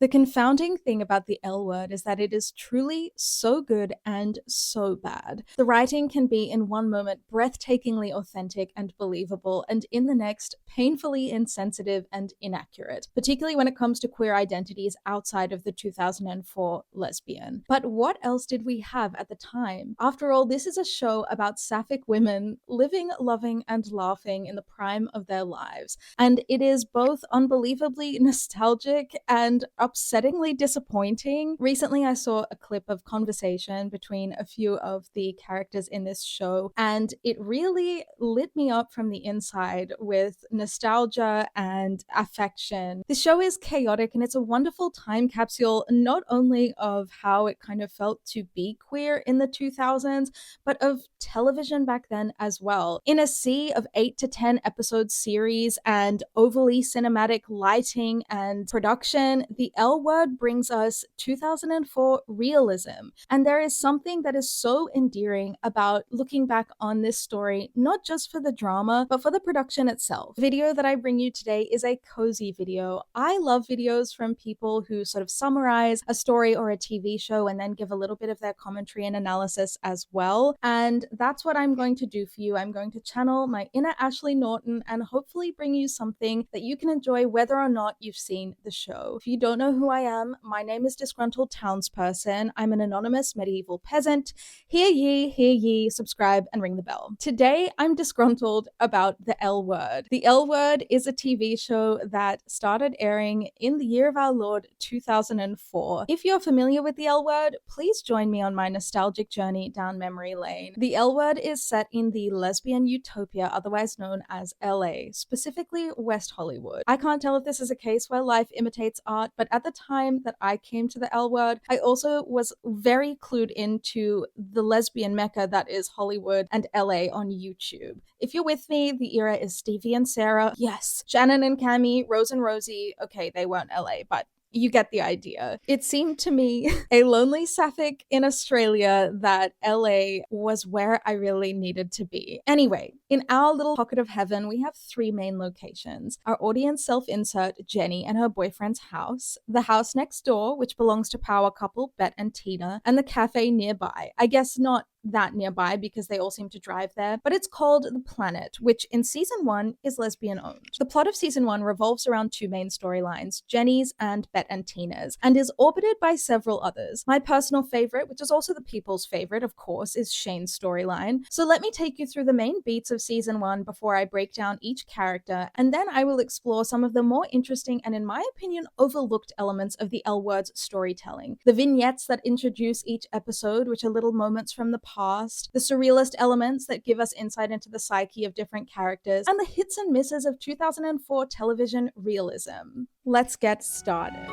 The confounding thing about the L Word is that it is truly so good and so bad. The writing can be in one moment breathtakingly authentic and believable, and in the next painfully insensitive and inaccurate, particularly when it comes to queer identities outside of the 2004 lesbian. But what else did we have at the time? After all, this is a show about sapphic women living, loving, and laughing in the prime of their lives, and it is both unbelievably nostalgic and upsettingly disappointing. Recently, I saw a clip of conversation between a few of the characters in this show, and it really lit me up from the inside with nostalgia and affection. The show is chaotic, and it's a wonderful time capsule, not only of how it kind of felt to be queer in the 2000s, but of television back then as well. In a sea of 8 to 10 episode series and overly cinematic lighting and production, the L Word brings us 2004 realism. And there is something that is so endearing about looking back on this story, not just for the drama, but for the production itself. The video that I bring you today is a cozy video. I love videos from people who sort of summarize a story or a TV show and then give a little bit of their commentary and analysis as well. And that's what I'm going to do for you. I'm going to channel my inner Ashley Norton and hopefully bring you something that you can enjoy whether or not you've seen the show. If you don't know who I am, my name is Disgruntled Townsperson. I'm an anonymous medieval peasant. Hear ye, subscribe and ring the bell. Today, I'm disgruntled about the L Word. The L Word is a TV show that started airing in the year of our Lord 2004. If you're familiar with the L Word, please join me on my nostalgic journey down memory lane. The L Word is set in the lesbian utopia, otherwise known as LA, specifically West Hollywood. I can't tell if this is a case where life imitates art, but at the time that I came to the L Word, I also was very clued into the lesbian mecca that is Hollywood and LA on YouTube. If you're with me, the era is Stevie and Sarah. Yes, Shannon and Cammy, Rose and Rosie. Okay, they weren't LA, but you get the idea. It seemed to me a lonely sapphic in Australia that LA was where I really needed to be. Anyway, in our little pocket of heaven, we have 3 main locations. Our audience self-insert, Jenny and her boyfriend's house, the house next door, which belongs to power couple Bet and Tina, and the cafe nearby. I guess not that nearby because they all seem to drive there, but it's called The Planet, which in season 1 is lesbian owned. The plot of season 1 revolves around 2 main storylines, Jenny's and Bet and Tina's, and is orbited by several others. My personal favorite, which is also the people's favorite, of course, is Shane's storyline. So let me take you through the main beats of season 1 before I break down each character, and then I will explore some of the more interesting and, in my opinion, overlooked elements of the L Word's storytelling. The vignettes that introduce each episode, which are little moments from the past, the surrealist elements that give us insight into the psyche of different characters, and the hits and misses of 2004 television realism. Let's get started.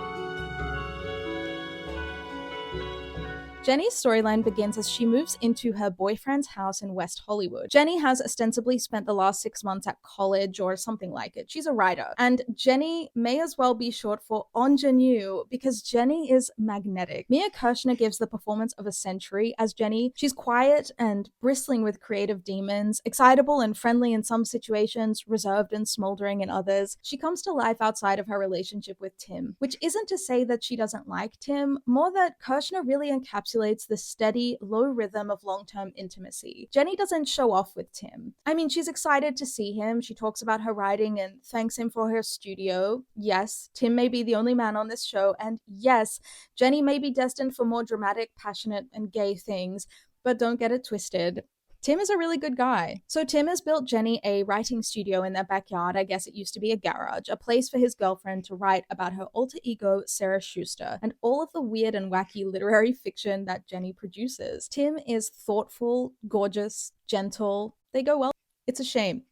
Jenny's storyline begins as she moves into her boyfriend's house in West Hollywood. Jenny has ostensibly spent the last 6 months at college or something like it. She's a writer. And Jenny may as well be short for ingenue because Jenny is magnetic. Mia Kirshner gives the performance of a century as Jenny. She's quiet and bristling with creative demons, excitable and friendly in some situations, reserved and smoldering in others. She comes to life outside of her relationship with Tim, which isn't to say that she doesn't like Tim, more that Kirshner really encapsulates the steady, low rhythm of long-term intimacy. Jenny doesn't show off with Tim. I mean, she's excited to see him. She talks about her writing and thanks him for her studio. Yes, Tim may be the only man on this show, and yes, Jenny may be destined for more dramatic, passionate, and gay things, but don't get it twisted. Tim is a really good guy. So Tim has built Jenny a writing studio in their backyard. I guess it used to be a garage, a place for his girlfriend to write about her alter ego, Sarah Schuster, and all of the weird and wacky literary fiction that Jenny produces. Tim is thoughtful, gorgeous, gentle. They go well. It's a shame.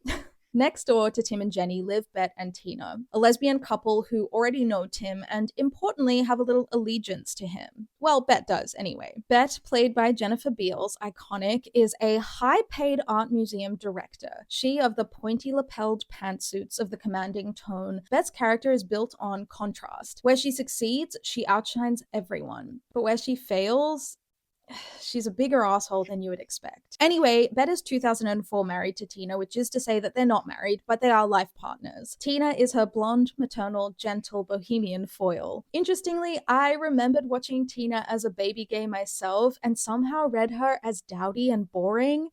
Next door to Tim and Jenny live Bet and Tina, a lesbian couple who already know Tim and, importantly, have a little allegiance to him. Well, Bet does, anyway. Bet, played by Jennifer Beals, iconic, is a high-paid art museum director. She of the pointy lapelled pantsuits of the commanding tone. Bet's character is built on contrast. Where she succeeds, she outshines everyone. But where she fails, she's a bigger asshole than you would expect. Anyway, Bet is 2004 married to Tina, which is to say that they're not married, but they are life partners. Tina is her blonde, maternal, gentle, bohemian foil. Interestingly, I remembered watching Tina as a baby gay myself and somehow read her as dowdy and boring.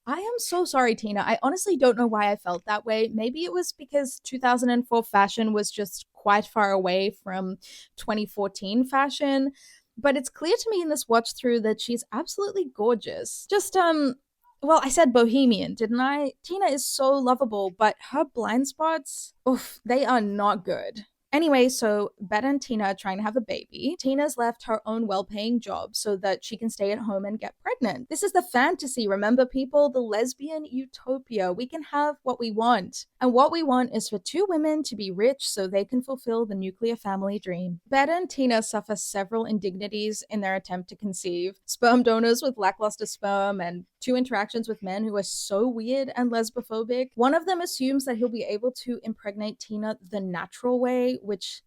I am so sorry, Tina. I honestly don't know why I felt that way. Maybe it was because 2004 fashion was just quite far away from 2014 fashion. But it's clear to me in this watch through that she's absolutely gorgeous. Well, I said bohemian, didn't I? Tina is so lovable, but her blind spots, oof, they are not good. Anyway, so Bet and Tina are trying to have a baby. Tina's left her own well-paying job so that she can stay at home and get pregnant. This is the fantasy, remember people? The lesbian utopia. We can have what we want. And what we want is for two women to be rich so they can fulfill the nuclear family dream. Bet and Tina suffer several indignities in their attempt to conceive. Sperm donors with lackluster sperm and two interactions with men who are so weird and lesbophobic. One of them assumes that he'll be able to impregnate Tina the natural way, which,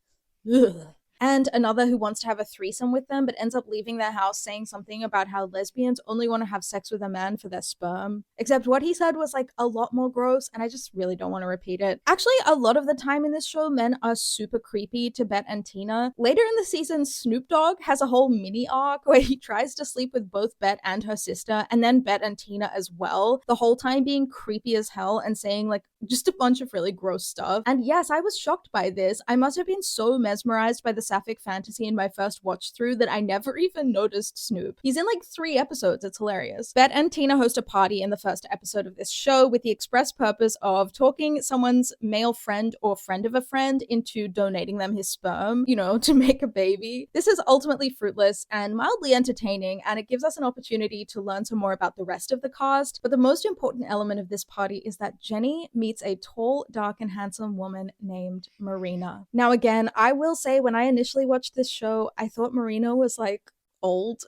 ugh. And another who wants to have a threesome with them but ends up leaving their house saying something about how lesbians only want to have sex with a man for their sperm. Except what he said was like a lot more gross, and I just really don't want to repeat it. Actually, a lot of the time in this show, men are super creepy to Bet and Tina. Later in the season, Snoop Dogg has a whole mini arc where he tries to sleep with both Bet and her sister, and then Bet and Tina as well, the whole time being creepy as hell and saying like just a bunch of really gross stuff. And yes, I was shocked by this. I must have been so mesmerized by the sapphic fantasy in my first watch through that I never even noticed Snoop. He's in like 3 episodes. It's hilarious. Bet and Tina host a party in the first episode of this show with the express purpose of talking someone's male friend or friend of a friend into donating them his sperm, you know, to make a baby. This is ultimately fruitless and mildly entertaining, and it gives us an opportunity to learn some more about the rest of the cast. But the most important element of this party is that Jenny meets a tall, dark, and handsome woman named Marina. Now, again, I will say when I initially watched this show, I thought Marina was like old.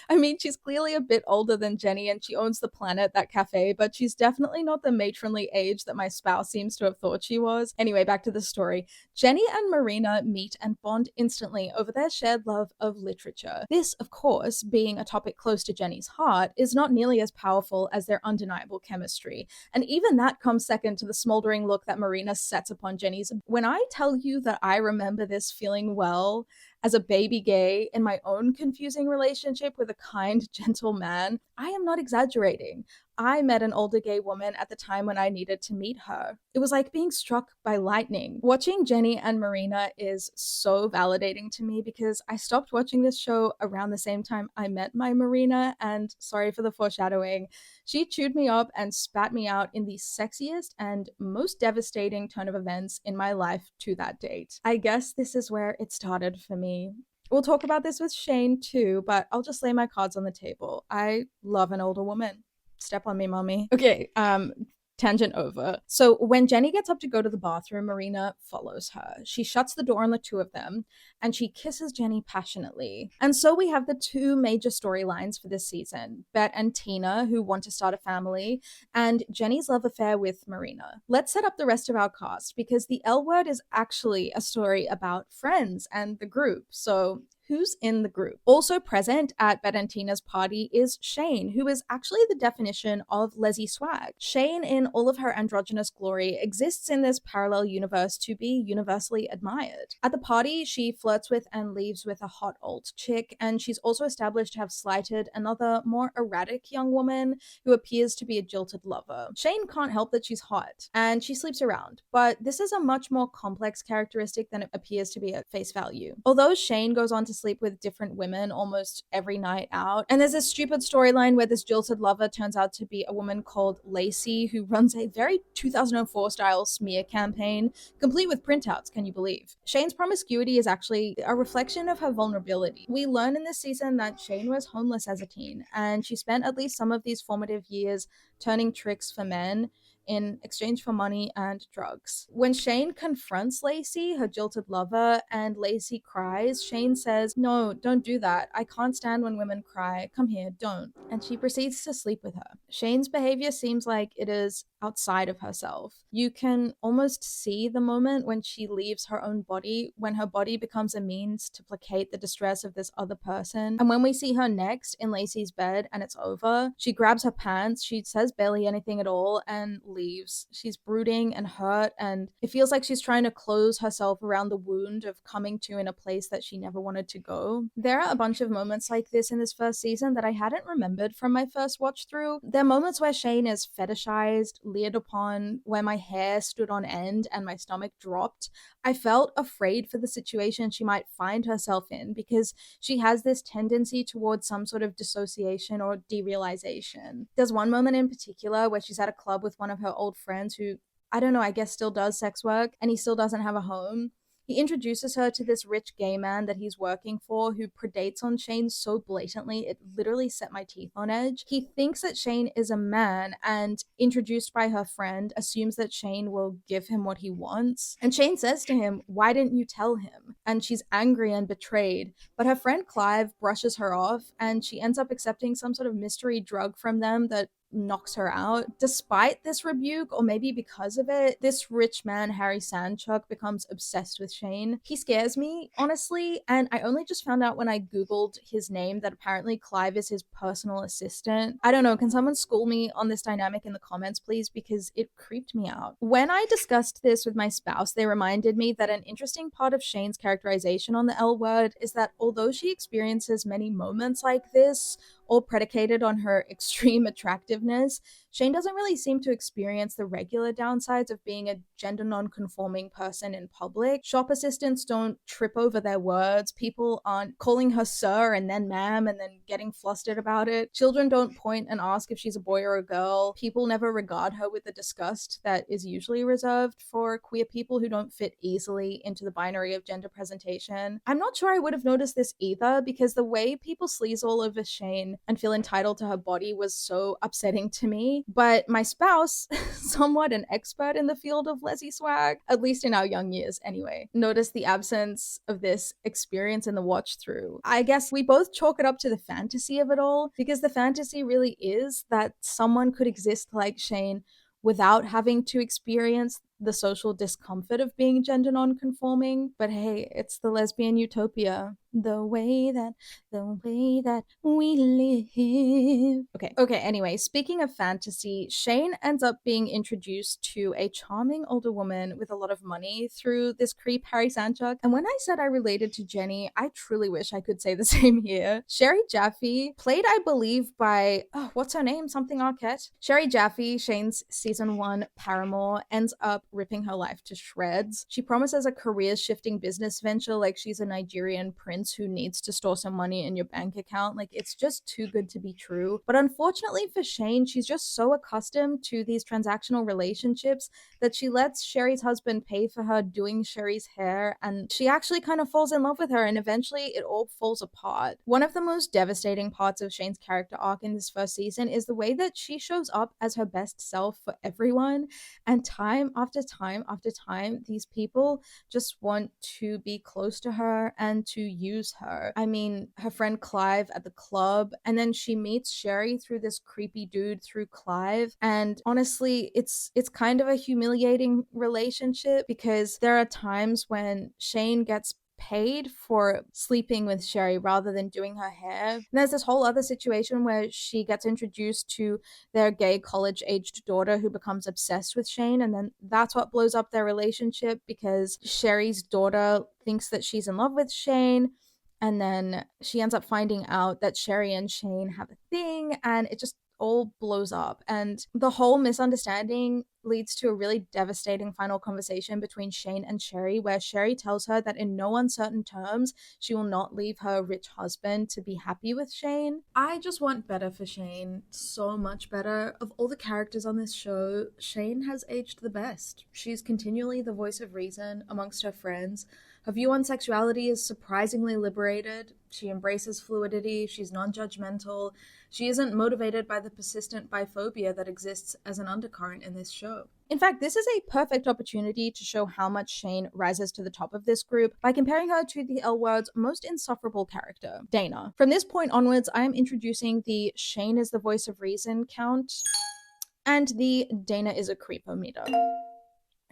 I mean, she's clearly a bit older than Jenny and she owns the Planet, that cafe, but she's definitely not the matronly age that my spouse seems to have thought she was. Anyway, back to the story. Jenny and Marina meet and bond instantly over their shared love of literature. This, of course, being a topic close to Jenny's heart, is not nearly as powerful as their undeniable chemistry. And even that comes second to the smoldering look that Marina sets upon Jenny's. When I tell you that I remember this feeling well, as a baby gay in my own confusing relationship with a kind, gentle man, I am not exaggerating. I met an older gay woman at the time when I needed to meet her. It was like being struck by lightning. Watching Jenny and Marina is so validating to me because I stopped watching this show around the same time I met my Marina, and sorry for the foreshadowing, she chewed me up and spat me out in the sexiest and most devastating turn of events in my life to that date. I guess this is where it started for me. We'll talk about this with Shane too, but I'll just lay my cards on the table. I love an older woman. Step on me, mommy. Okay, tangent over. So when Jenny gets up to go to the bathroom, Marina follows her. She shuts the door on the two of them, and she kisses Jenny passionately. And so we have the two major storylines for this season. Bet and Tina, who want to start a family, and Jenny's love affair with Marina. Let's set up the rest of our cast, because the L Word is actually a story about friends and the group. So who's in the group? Also present at Bet and Tina's party is Shane, who is actually the definition of Leslie swag. Shane, in all of her androgynous glory, exists in this parallel universe to be universally admired. At the party, she flirts with and leaves with a hot old chick, and she's also established to have slighted another, more erratic young woman who appears to be a jilted lover. Shane can't help that she's hot, and she sleeps around, but this is a much more complex characteristic than it appears to be at face value. Although Shane goes on to sleep with different women almost every night out. And there's this stupid storyline where this jilted lover turns out to be a woman called Lacey, who runs a very 2004 style smear campaign, complete with printouts, can you believe? Shane's promiscuity is actually a reflection of her vulnerability. We learn in this season that Shane was homeless as a teen, and she spent at least some of these formative years turning tricks for men in exchange for money and drugs. When Shane confronts Lacey, her jilted lover, and Lacey cries, Shane says, "No, don't do that. I can't stand when women cry. Come here, don't." And she proceeds to sleep with her. Shane's behavior seems like it is outside of herself. You can almost see the moment when she leaves her own body, when her body becomes a means to placate the distress of this other person. And when we see her next in Lacey's bed and it's over, she grabs her pants, she says barely anything at all, and leaves. She's brooding and hurt, and it feels like she's trying to close herself around the wound of coming to in a place that she never wanted to go. There are a bunch of moments like this in this first season that I hadn't remembered from my first watch through. There are moments where Shane is fetishized, leered upon, where my hair stood on end and my stomach dropped. I felt afraid for the situation she might find herself in because she has this tendency towards some sort of dissociation or derealization. There's one moment in particular where she's at a club with one of her old friends who, I don't know, I guess still does sex work, and he still doesn't have a home. He introduces her to this rich gay man that he's working for who predates on Shane so blatantly it literally set my teeth on edge. He thinks that Shane is a man and, introduced by her friend, assumes that Shane will give him what he wants. And Shane says to him, "Why didn't you tell him?" And she's angry and betrayed. But her friend Clive brushes her off and she ends up accepting some sort of mystery drug from them that knocks her out. Despite this rebuke, or maybe because of it, this rich man, Harry Sandchuck, becomes obsessed with Shane. He scares me, honestly, and I only just found out when I googled his name that apparently Clive is his personal assistant. I don't know, can someone school me on this dynamic in the comments, please? Because it creeped me out. When I discussed this with my spouse, they reminded me that an interesting part of Shane's characterization on the L word is that although she experiences many moments like this, all predicated on her extreme attractiveness, Shane doesn't really seem to experience the regular downsides of being a gender non-conforming person in public. Shop assistants don't trip over their words. People aren't calling her sir and then ma'am and then getting flustered about it. Children don't point and ask if she's a boy or a girl. People never regard her with the disgust that is usually reserved for queer people who don't fit easily into the binary of gender presentation. I'm not sure I would have noticed this either, because the way people sleaze all over Shane and feel entitled to her body was so upsetting to me. But my spouse, somewhat an expert in the field of lessy swag, at least in our young years anyway, noticed the absence of this experience in the watch through. I guess we both chalk it up to the fantasy of it all, because the fantasy really is that someone could exist like Shane without having to experience the social discomfort of being gender non-conforming. But hey, it's the lesbian utopia. The way that we live. Okay, anyway, speaking of fantasy, Shane ends up being introduced to a charming older woman with a lot of money through this creep Harry Sandchuck. And when I said I related to Jenny, I truly wish I could say the same here. Sherry Jaffe, played I believe by, what's her name? Something Arquette. Sherry Jaffe, Shane's season 1 paramour, ends up ripping her life to shreds. She promises a career-shifting business venture like she's a Nigerian prince who needs to store some money in your bank account. Like, it's just too good to be true. But unfortunately for Shane, she's just so accustomed to these transactional relationships that she lets Sherry's husband pay for her doing Sherry's hair, and she actually kind of falls in love with her, and eventually it all falls apart. One of the most devastating parts of Shane's character arc in this first season is the way that she shows up as her best self for everyone, and time after time after time, these people just want to be close to her and to use her. I mean, her friend Clive at the club, and then she meets Sherry through this creepy dude through Clive. And honestly, it's kind of a humiliating relationship, because there are times when Shane gets paid for sleeping with Sherry rather than doing her hair. And there's this whole other situation where she gets introduced to their gay college-aged daughter who becomes obsessed with Shane, and then that's what blows up their relationship, because Sherry's daughter thinks that she's in love with Shane, and then she ends up finding out that Sherry and Shane have a thing, and it just all blows up. And the whole misunderstanding leads to a really devastating final conversation between Shane and Sherry, where Sherry tells her that in no uncertain terms she will not leave her rich husband to be happy with Shane. I just want better for Shane, so much better. Of all the characters on this show, Shane has aged the best. She's continually the voice of reason amongst her friends. Her view on sexuality is surprisingly liberated. She embraces fluidity, she's non-judgmental, she isn't motivated by the persistent biphobia that exists as an undercurrent in this show. In fact, this is a perfect opportunity to show how much Shane rises to the top of this group by comparing her to the L Word's most insufferable character, Dana. From this point onwards, I am introducing the Shane is the voice of reason count and the Dana is a creepometer.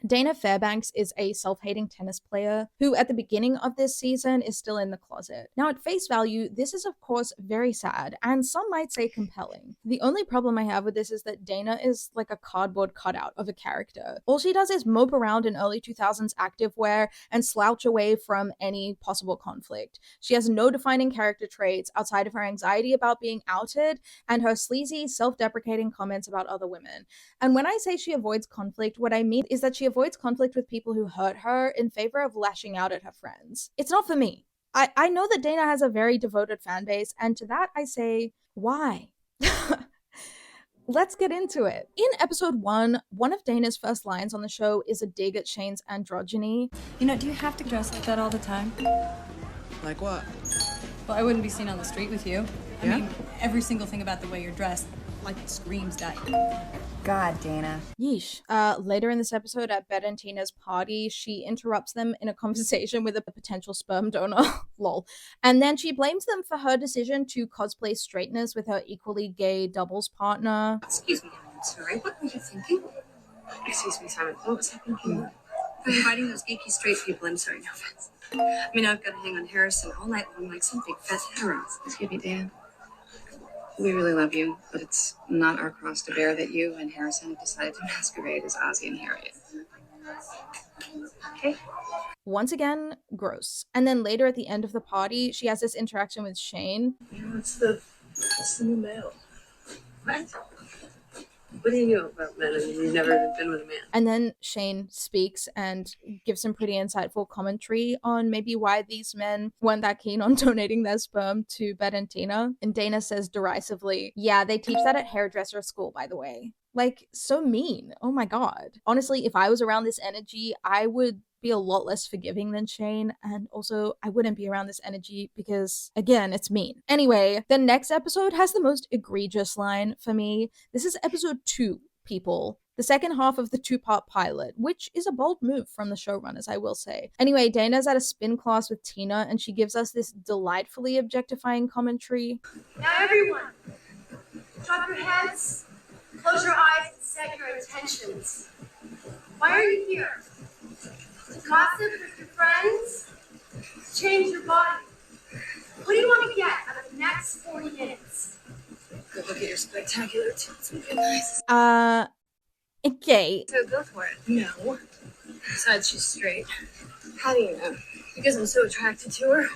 Dana Fairbanks is a self-hating tennis player who at the beginning of this season is still in the closet. Now at face value, this is of course very sad and some might say compelling. The only problem I have with this is that Dana is like a cardboard cutout of a character. All she does is mope around in early 2000s activewear and slouch away from any possible conflict. She has no defining character traits outside of her anxiety about being outed and her sleazy, self-deprecating comments about other women. And when I say she avoids conflict, what I mean is that she avoids conflict with people who hurt her in favor of lashing out at her friends. It's not for me. I know that Dana has a very devoted fan base, and to that I say, why? Let's get into it. In episode 1, one of Dana's first lines on the show is a dig at Shane's androgyny. You know, do you have to dress like that all the time? Like what? Well, I wouldn't be seen on the street with you. Yeah? I mean, every single thing about the way you're dressed, like, screams diet. God, Dana. Yeesh. Later in this episode at Bette and Tina's party, she interrupts them in a conversation with a potential sperm donor. Lol. And then she blames them for her decision to cosplay straightness with her equally gay doubles partner. Excuse me, I'm sorry. What were you thinking? Excuse me, Simon. What was I thinking? For inviting those geeky straight people, I'm sorry, no offense. I mean, I've got to hang on Harrison all night long like some big fat heroes. Excuse me, Dan. We really love you, but it's not our cross to bear that you and Harrison have decided to masquerade as Ozzy and Harriet. Okay. Once again, gross. And then later at the end of the party, she has this interaction with Shane. You know, it's the new male. What? What do you know about men? I mean, you've never been with a man. And then Shane speaks and gives some pretty insightful commentary on maybe why these men weren't that keen on donating their sperm to Bette and Tina. And Dana says derisively, yeah, they teach that at hairdresser school, by the way. Like, so mean. Oh my god. Honestly, if I was around this energy, I would be a lot less forgiving than Shane, and also I wouldn't be around this energy because, again, it's mean. Anyway, the next episode has the most egregious line for me. This is episode 2, people. The second half of the 2-part pilot, which is a bold move from the showrunners, I will say. Anyway, Dana's at a spin class with Tina, and she gives us this delightfully objectifying commentary. Now everyone, drop your heads, close your eyes, and set your intentions. Why are you here? To gossip with your friends? To change your body? What do you want to get out of the next 40 minutes? Go look at your spectacular tits would be nice. Okay. So go for it. No. Besides, she's straight. How do you know? Because I'm so attracted to her.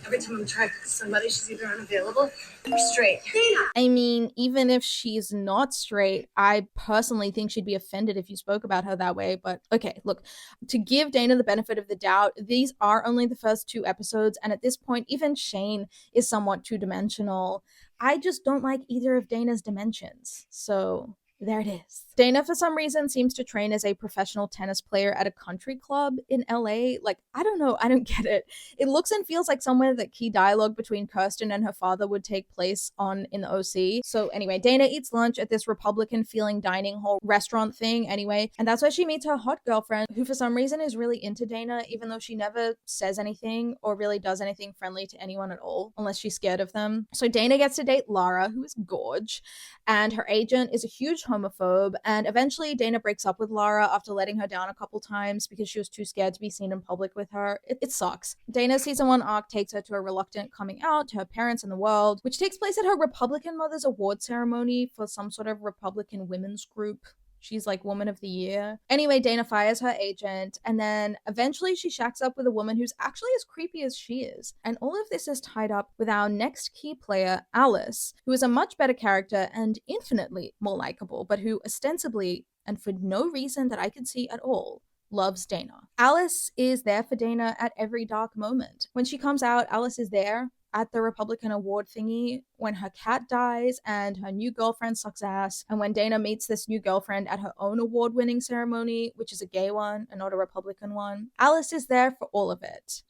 Every time I'm attracted to somebody, she's either unavailable or straight. Dana! I mean, even if she's not straight, I personally think she'd be offended if you spoke about her that way. But okay, look, to give Dana the benefit of the doubt, these are only the first 2 episodes, and at this point, even Shane is somewhat two-dimensional. I just don't like either of Dana's dimensions. So there it is. Dana, for some reason, seems to train as a professional tennis player at a country club in LA. Like, I don't know. I don't get it. It looks and feels like somewhere that key dialogue between Kirsten and her father would take place on in the OC. So anyway, Dana eats lunch at this Republican-feeling dining hall restaurant thing anyway. And that's where she meets her hot girlfriend, who for some reason is really into Dana, even though she never says anything or really does anything friendly to anyone at all, unless she's scared of them. So Dana gets to date Lara, who is gorge, and her agent is a huge homophobe, and eventually Dana breaks up with Lara after letting her down a couple times because she was too scared to be seen in public with her. It sucks. Dana's season 1 arc takes her to a reluctant coming out to her parents and the world, which takes place at her Republican mother's award ceremony for some sort of Republican women's group. She's like Woman of the Year. Anyway, Dana fires her agent, and then eventually she shacks up with a woman who's actually as creepy as she is. And all of this is tied up with our next key player, Alice, who is a much better character and infinitely more likable, but who ostensibly, and for no reason that I can see at all, loves Dana. Alice is there for Dana at every dark moment. When she comes out, Alice is there. at the Republican award thingy when her cat dies and her new girlfriend sucks ass, and when Dana meets this new girlfriend at her own award-winning ceremony, which is a gay one and not a Republican one. Alice is there for all of it.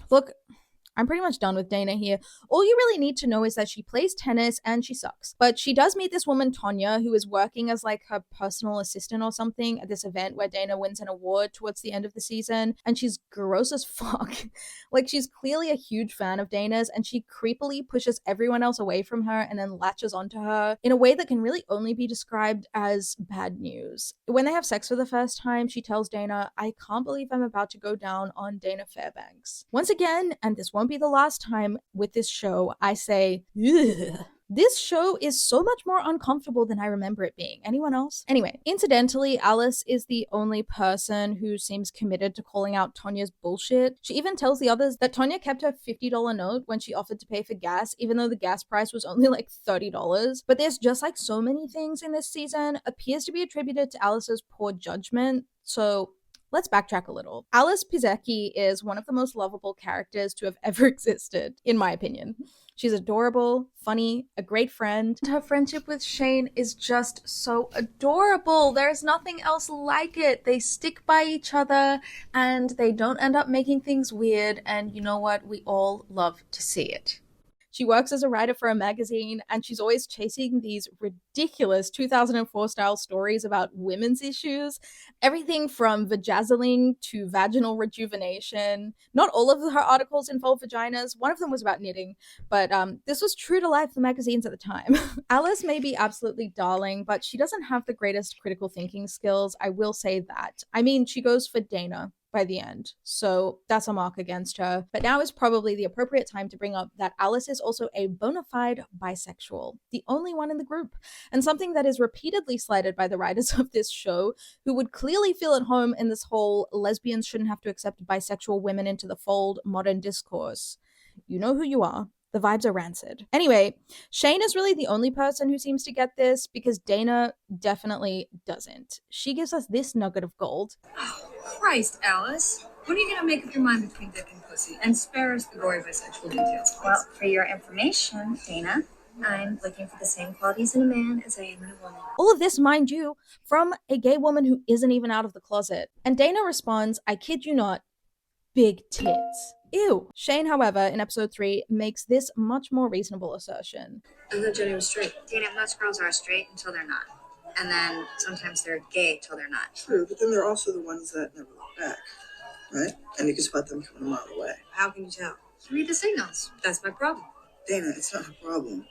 Look, I'm pretty much done with Dana here. All you really need to know is that she plays tennis and she sucks. But she does meet this woman, Tonya, who is working as like her personal assistant or something at this event where Dana wins an award towards the end of the season. And she's gross as fuck. Like, she's clearly a huge fan of Dana's, and she creepily pushes everyone else away from her and then latches onto her in a way that can really only be described as bad news. When they have sex for the first time, she tells Dana, "I can't believe I'm about to go down on Dana Fairbanks." Once again, and this won't be the last time with this show, I say, ugh. This show is so much more uncomfortable than I remember it being. Anyone else? Anyway, incidentally, Alice is the only person who seems committed to calling out Tonya's bullshit. She even tells the others that Tonya kept her $50 note when she offered to pay for gas, even though the gas price was only like $30. But there's just like so many things in this season appears to be attributed to Alice's poor judgment. So let's backtrack a little. Alice Pizecki is one of the most lovable characters to have ever existed, in my opinion. She's adorable, funny, a great friend. Her friendship with Shane is just so adorable. There's nothing else like it. They stick by each other and they don't end up making things weird. And you know what? We all love to see it. She works as a writer for a magazine, and she's always chasing these ridiculous 2004 style stories about women's issues. Everything from vajazzling to vaginal rejuvenation. Not all of her articles involve vaginas. One of them was about knitting, but this was true to life, the magazines at the time. Alice may be absolutely darling, but she doesn't have the greatest critical thinking skills. I will say that. I mean, she goes for Dana by the end, so that's a mark against her. But now is probably the appropriate time to bring up that Alice is also a bona fide bisexual, the only one in the group, and something that is repeatedly slighted by the writers of this show, who would clearly feel at home in this whole lesbians shouldn't have to accept bisexual women into the fold modern discourse. You know who you are. The vibes are rancid. Anyway, Shane is really the only person who seems to get this, because Dana definitely doesn't. She gives us this nugget of gold. Oh, Christ, Alice. When are you going to make up your mind between dick and pussy? And spare us the gory bisexual details, please. Well, for your information, Dana, I'm looking for the same qualities in a man as I am in a woman. All of this, mind you, from a gay woman who isn't even out of the closet. And Dana responds, I kid you not, big tits. Ew. Shane, however, in episode 3, makes this much more reasonable assertion. I thought Jenny was straight. Dana, most girls are straight until they're not. And then sometimes they're gay till they're not. True, but then there are also the ones that never look back, right? And you can spot them from a mile away. How can you tell? Read the signals. That's my problem. Dana, it's not a problem.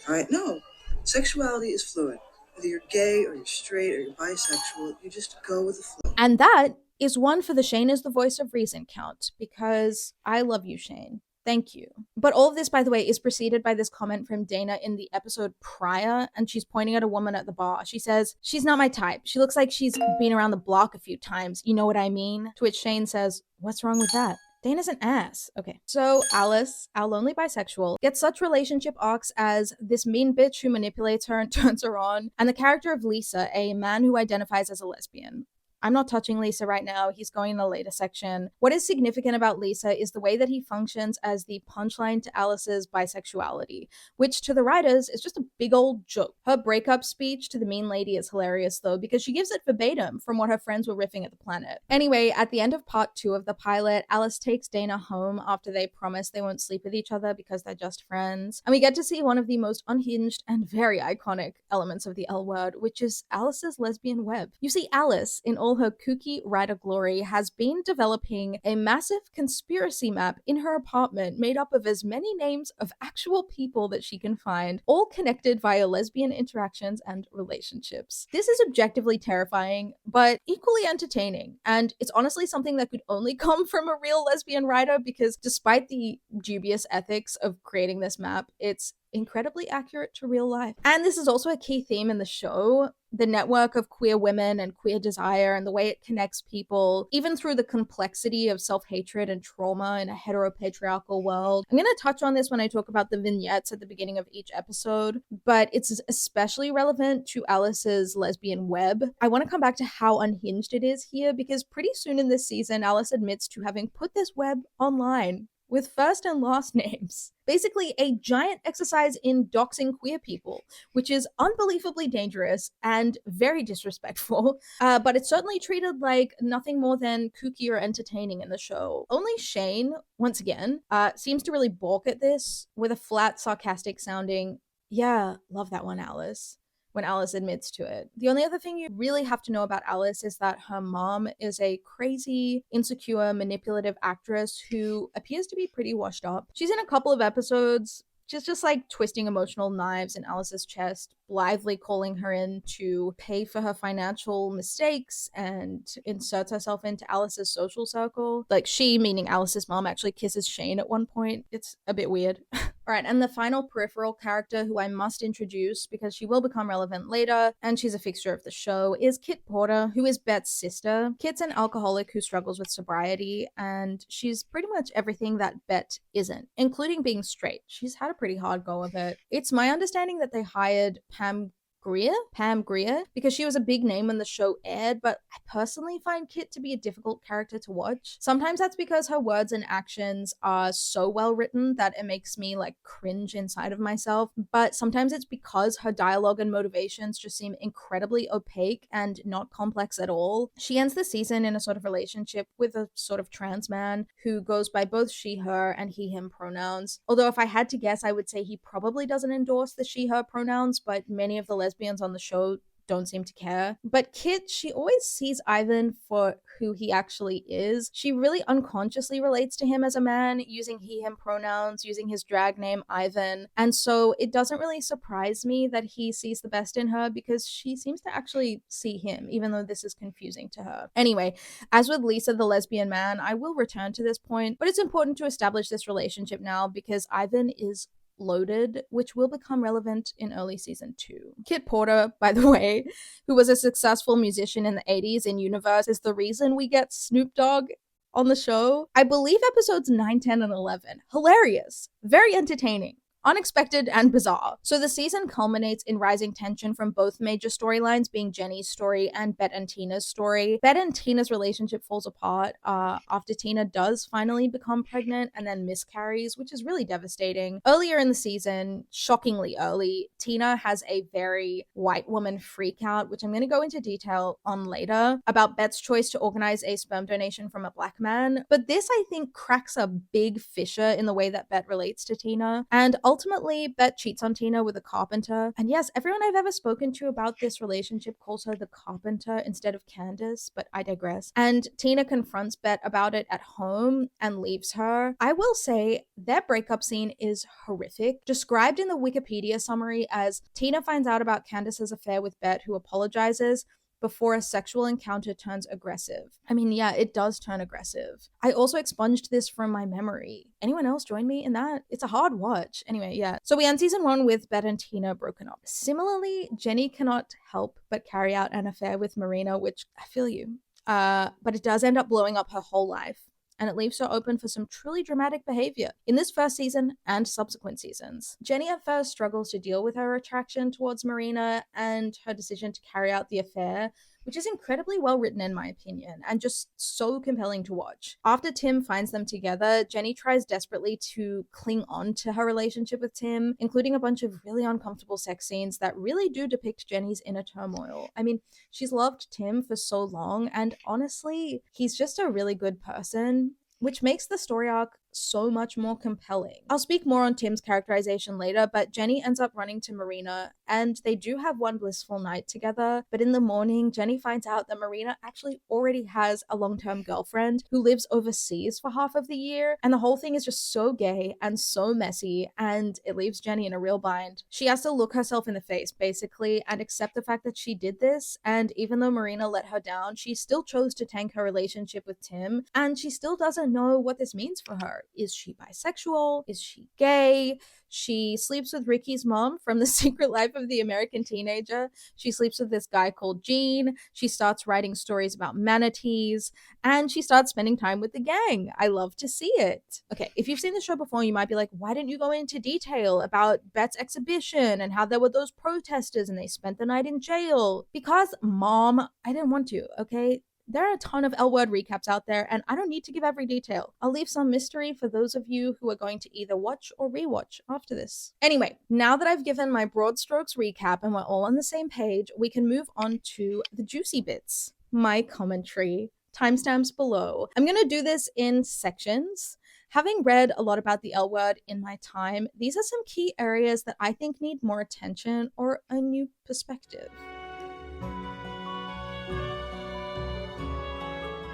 All right? No. Sexuality is fluid. Whether you're gay or you're straight or you're bisexual, you just go with the flow. And that is one for the Shane is the voice of reason count, because I love you, Shane. Thank you. But all of this, by the way, is preceded by this comment from Dana in the episode prior, and she's pointing at a woman at the bar. She says, she's not my type. She looks like she's been around the block a few times. You know what I mean? To which Shane says, what's wrong with that? Dana's an ass. Okay. So Alice, our lonely bisexual, gets such relationship arcs as this mean bitch who manipulates her and turns her on, and the character of Lisa, a man who identifies as a lesbian. I'm not touching Lisa right now. He's going in the later section. What is significant about Lisa is the way that he functions as the punchline to Alice's bisexuality, which to the writers is just a big old joke. Her breakup speech to the mean lady is hilarious though, because she gives it verbatim from what her friends were riffing at the planet. Anyway, at the end of part 2 of the pilot, Alice takes Dana home after they promise they won't sleep with each other because they're just friends. And we get to see one of the most unhinged and very iconic elements of the L word, which is Alice's lesbian web. You see, Alice, in all her kooky writer glory, has been developing a massive conspiracy map in her apartment made up of as many names of actual people that she can find, all connected via lesbian interactions and relationships. This is objectively terrifying, but equally entertaining, and it's honestly something that could only come from a real lesbian writer, because despite the dubious ethics of creating this map, it's incredibly accurate to real life. And this is also a key theme in the show, the network of queer women and queer desire and the way it connects people, even through the complexity of self-hatred and trauma in a heteropatriarchal world. I'm going to touch on this when I talk about the vignettes at the beginning of each episode, but it's especially relevant to Alice's lesbian web. I want to come back to how unhinged it is here, because pretty soon in this season, Alice admits to having put this web online. with first and last names. Basically, a giant exercise in doxing queer people, which is unbelievably dangerous and very disrespectful. But it's certainly treated like nothing more than kooky or entertaining in the show. Only Shane, once again, seems to really balk at this with a flat, sarcastic sounding, "Yeah, love that one, Alice," when Alice admits to it. The only other thing you really have to know about Alice is that her mom is a crazy, insecure, manipulative actress who appears to be pretty washed up. She's in a couple of episodes. She's just like twisting emotional knives in Alice's chest, blithely calling her in to pay for her financial mistakes, and inserts herself into Alice's social circle. Like, she, meaning Alice's mom, actually kisses Shane at one point. It's a bit weird. All right, and the final peripheral character who I must introduce because she will become relevant later, and she's a fixture of the show, is Kit Porter, who is Bet's sister. Kit's an alcoholic who struggles with sobriety, and she's pretty much everything that Bet isn't, including being straight. She's had a pretty hard go of it. It's my understanding that they hired Pam Grier, because she was a big name when the show aired, but I personally find Kit to be a difficult character to watch. Sometimes that's because her words and actions are so well written that it makes me like cringe inside of myself, but sometimes it's because her dialogue and motivations just seem incredibly opaque and not complex at all. She ends the season in a sort of relationship with a sort of trans man who goes by both she, her, and he, him pronouns. Although if I had to guess, I would say he probably doesn't endorse the she, her pronouns, but many of the lesbians on the show don't seem to care. But Kit, she always sees Ivan for who he actually is. She really unconsciously relates to him as a man, using he, him pronouns, using his drag name Ivan. And so it doesn't really surprise me that he sees the best in her, because she seems to actually see him, even though this is confusing to her. Anyway, as with Lisa the lesbian man, I will return to this point, but it's important to establish this relationship now because Ivan is loaded, which will become relevant in early season 2. Kit Porter, by the way, who was a successful musician in the 80s in Universe, is the reason we get Snoop Dogg on the show. I believe episodes 9, 10, and 11. Hilarious. Very entertaining. Unexpected and bizarre. So the season culminates in rising tension from both major storylines, being Jenny's story and Bet and Tina's story. Bet and Tina's relationship falls apart after Tina does finally become pregnant and then miscarries, which is really devastating. Earlier in the season, shockingly early, Tina has a very white woman freak out, which I'm going to go into detail on later, about Bet's choice to organize a sperm donation from a black man. But this, I think, cracks a big fissure in the way that Bet relates to Tina. And ultimately, Bet cheats on Tina with a carpenter. And yes, everyone I've ever spoken to about this relationship calls her the carpenter instead of Candace, but I digress. And Tina confronts Bet about it at home and leaves her. I will say their breakup scene is horrific. Described in the Wikipedia summary as Tina finds out about Candace's affair with Bet, who apologizes before a sexual encounter turns aggressive. I mean, yeah, it does turn aggressive. I also expunged this from my memory. Anyone else join me in that? It's a hard watch. Anyway, yeah. So we end season 1 with Bet and Tina broken up. Similarly, Jenny cannot help but carry out an affair with Marina, which I feel you. But it does end up blowing up her whole life, and it leaves her open for some truly dramatic behavior in this first season and subsequent seasons. Jenny at first struggles to deal with her attraction towards Marina and her decision to carry out the affair, which is incredibly well written in my opinion, and just so compelling to watch. After Tim finds them together, Jenny tries desperately to cling on to her relationship with Tim, including a bunch of really uncomfortable sex scenes that really do depict Jenny's inner turmoil. I mean, she's loved Tim for so long, and honestly, he's just a really good person, which makes the story arc so much more compelling. I'll speak more on Tim's characterization later, but Jenny ends up running to Marina, and they do have one blissful night together, but in the morning, Jenny finds out that Marina actually already has a long-term girlfriend who lives overseas for half of the year, and the whole thing is just so gay and so messy, and it leaves Jenny in a real bind. She has to look herself in the face, basically, and accept the fact that she did this, and even though Marina let her down, she still chose to tank her relationship with Tim, and she still doesn't know what this means for her. Is she bisexual? Is she gay? She sleeps with Ricky's mom from The Secret Life of the American Teenager. She sleeps with this guy called Gene. She starts writing stories about manatees, and she starts spending time with the gang. I love to see it. Okay, if you've seen the show before, you might be like, why didn't you go into detail about Bet's exhibition and how there were those protesters and they spent the night in jail? Because, Mom, I didn't want to, okay? there are a ton of L Word recaps out there, and I don't need to give every detail. I'll leave some mystery for those of you who are going to either watch or rewatch after this. Anyway, now that I've given my broad strokes recap and we're all on the same page, we can move on to the juicy bits. My commentary. Timestamps below. I'm going to do this in sections. Having read a lot about the L Word in my time, these are some key areas that I think need more attention or a new perspective.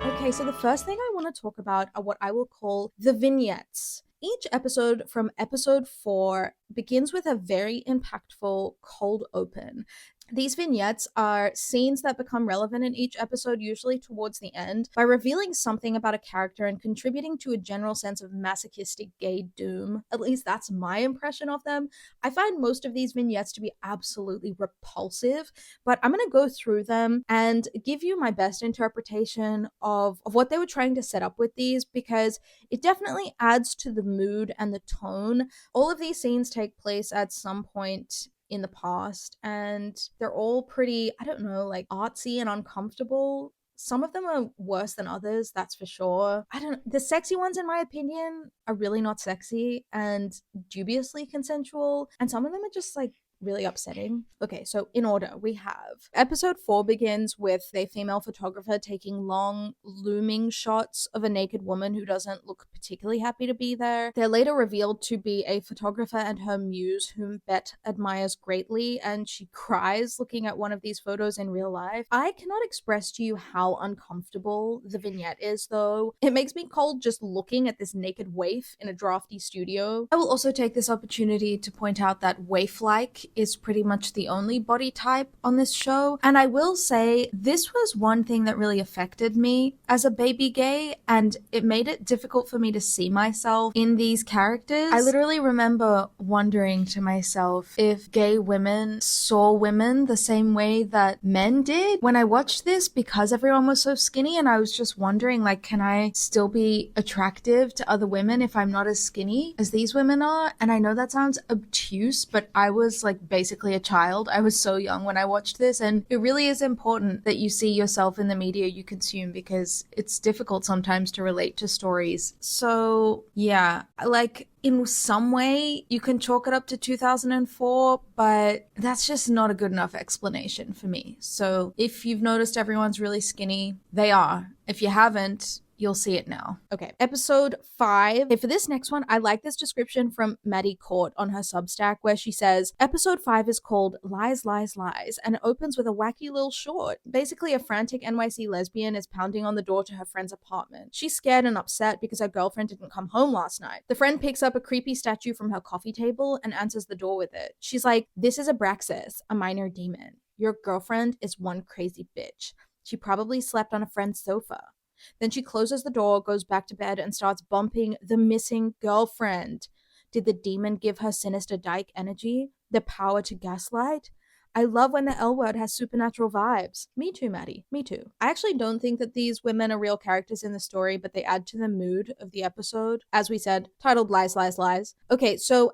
Okay, so the first thing I want to talk about are what I will call the vignettes. Each episode from episode 4 begins with a very impactful cold open. These vignettes are scenes that become relevant in each episode, usually towards the end, by revealing something about a character and contributing to a general sense of masochistic gay doom. At least that's my impression of them. I find most of these vignettes to be absolutely repulsive, but I'm going to go through them and give you my best interpretation of what they were trying to set up with these, because it definitely adds to the mood and the tone. All of these scenes take place at some point in the past, and they're all pretty, I don't know, like artsy and uncomfortable. Some of them are worse than others, that's for sure. The sexy ones, in my opinion, are really not sexy and dubiously consensual, and some of them are just like really upsetting. Okay, so in order, we have episode 4 begins with a female photographer taking long, looming shots of a naked woman who doesn't look particularly happy to be there. They're later revealed to be a photographer and her muse, whom Bette admires greatly, and she cries looking at one of these photos in real life. I cannot express to you how uncomfortable the vignette is, though. It makes me cold just looking at this naked waif in a drafty studio. I will also take this opportunity to point out that waif-like is pretty much the only body type on this show, and I will say this was one thing that really affected me as a baby gay, and it made it difficult for me to see myself in these characters. I literally remember wondering to myself if gay women saw women the same way that men did when I watched this, because everyone was so skinny, and I was just wondering, like, can I still be attractive to other women if I'm not as skinny as these women are? And I know that sounds obtuse, but I was like basically a child. I was so young when I watched this, and it really is important that you see yourself in the media you consume, because it's difficult sometimes to relate to stories. So yeah, like in some way you can chalk it up to 2004, but that's just not a good enough explanation for me. So if you've noticed everyone's really skinny, they are. If you haven't, you'll see it now. Okay, episode 5. Okay, for this next one, I like this description from Maddie Court on her Substack, where she says, episode 5 is called Lies, Lies, Lies, and it opens with a wacky little short. Basically, a frantic NYC lesbian is pounding on the door to her friend's apartment. She's scared and upset because her girlfriend didn't come home last night. The friend picks up a creepy statue from her coffee table and answers the door with it. She's like, this is Abraxas, a minor demon. Your girlfriend is one crazy bitch. She probably slept on a friend's sofa. Then she closes the door, goes back to bed, and starts bumping the missing girlfriend. Did the demon give her sinister dyke energy? The power to gaslight? I love when the L Word has supernatural vibes. Me too, Maddie. Me too. I actually don't think that these women are real characters in the story, but they add to the mood of the episode. As we said, titled Lies, Lies, Lies. Okay, so,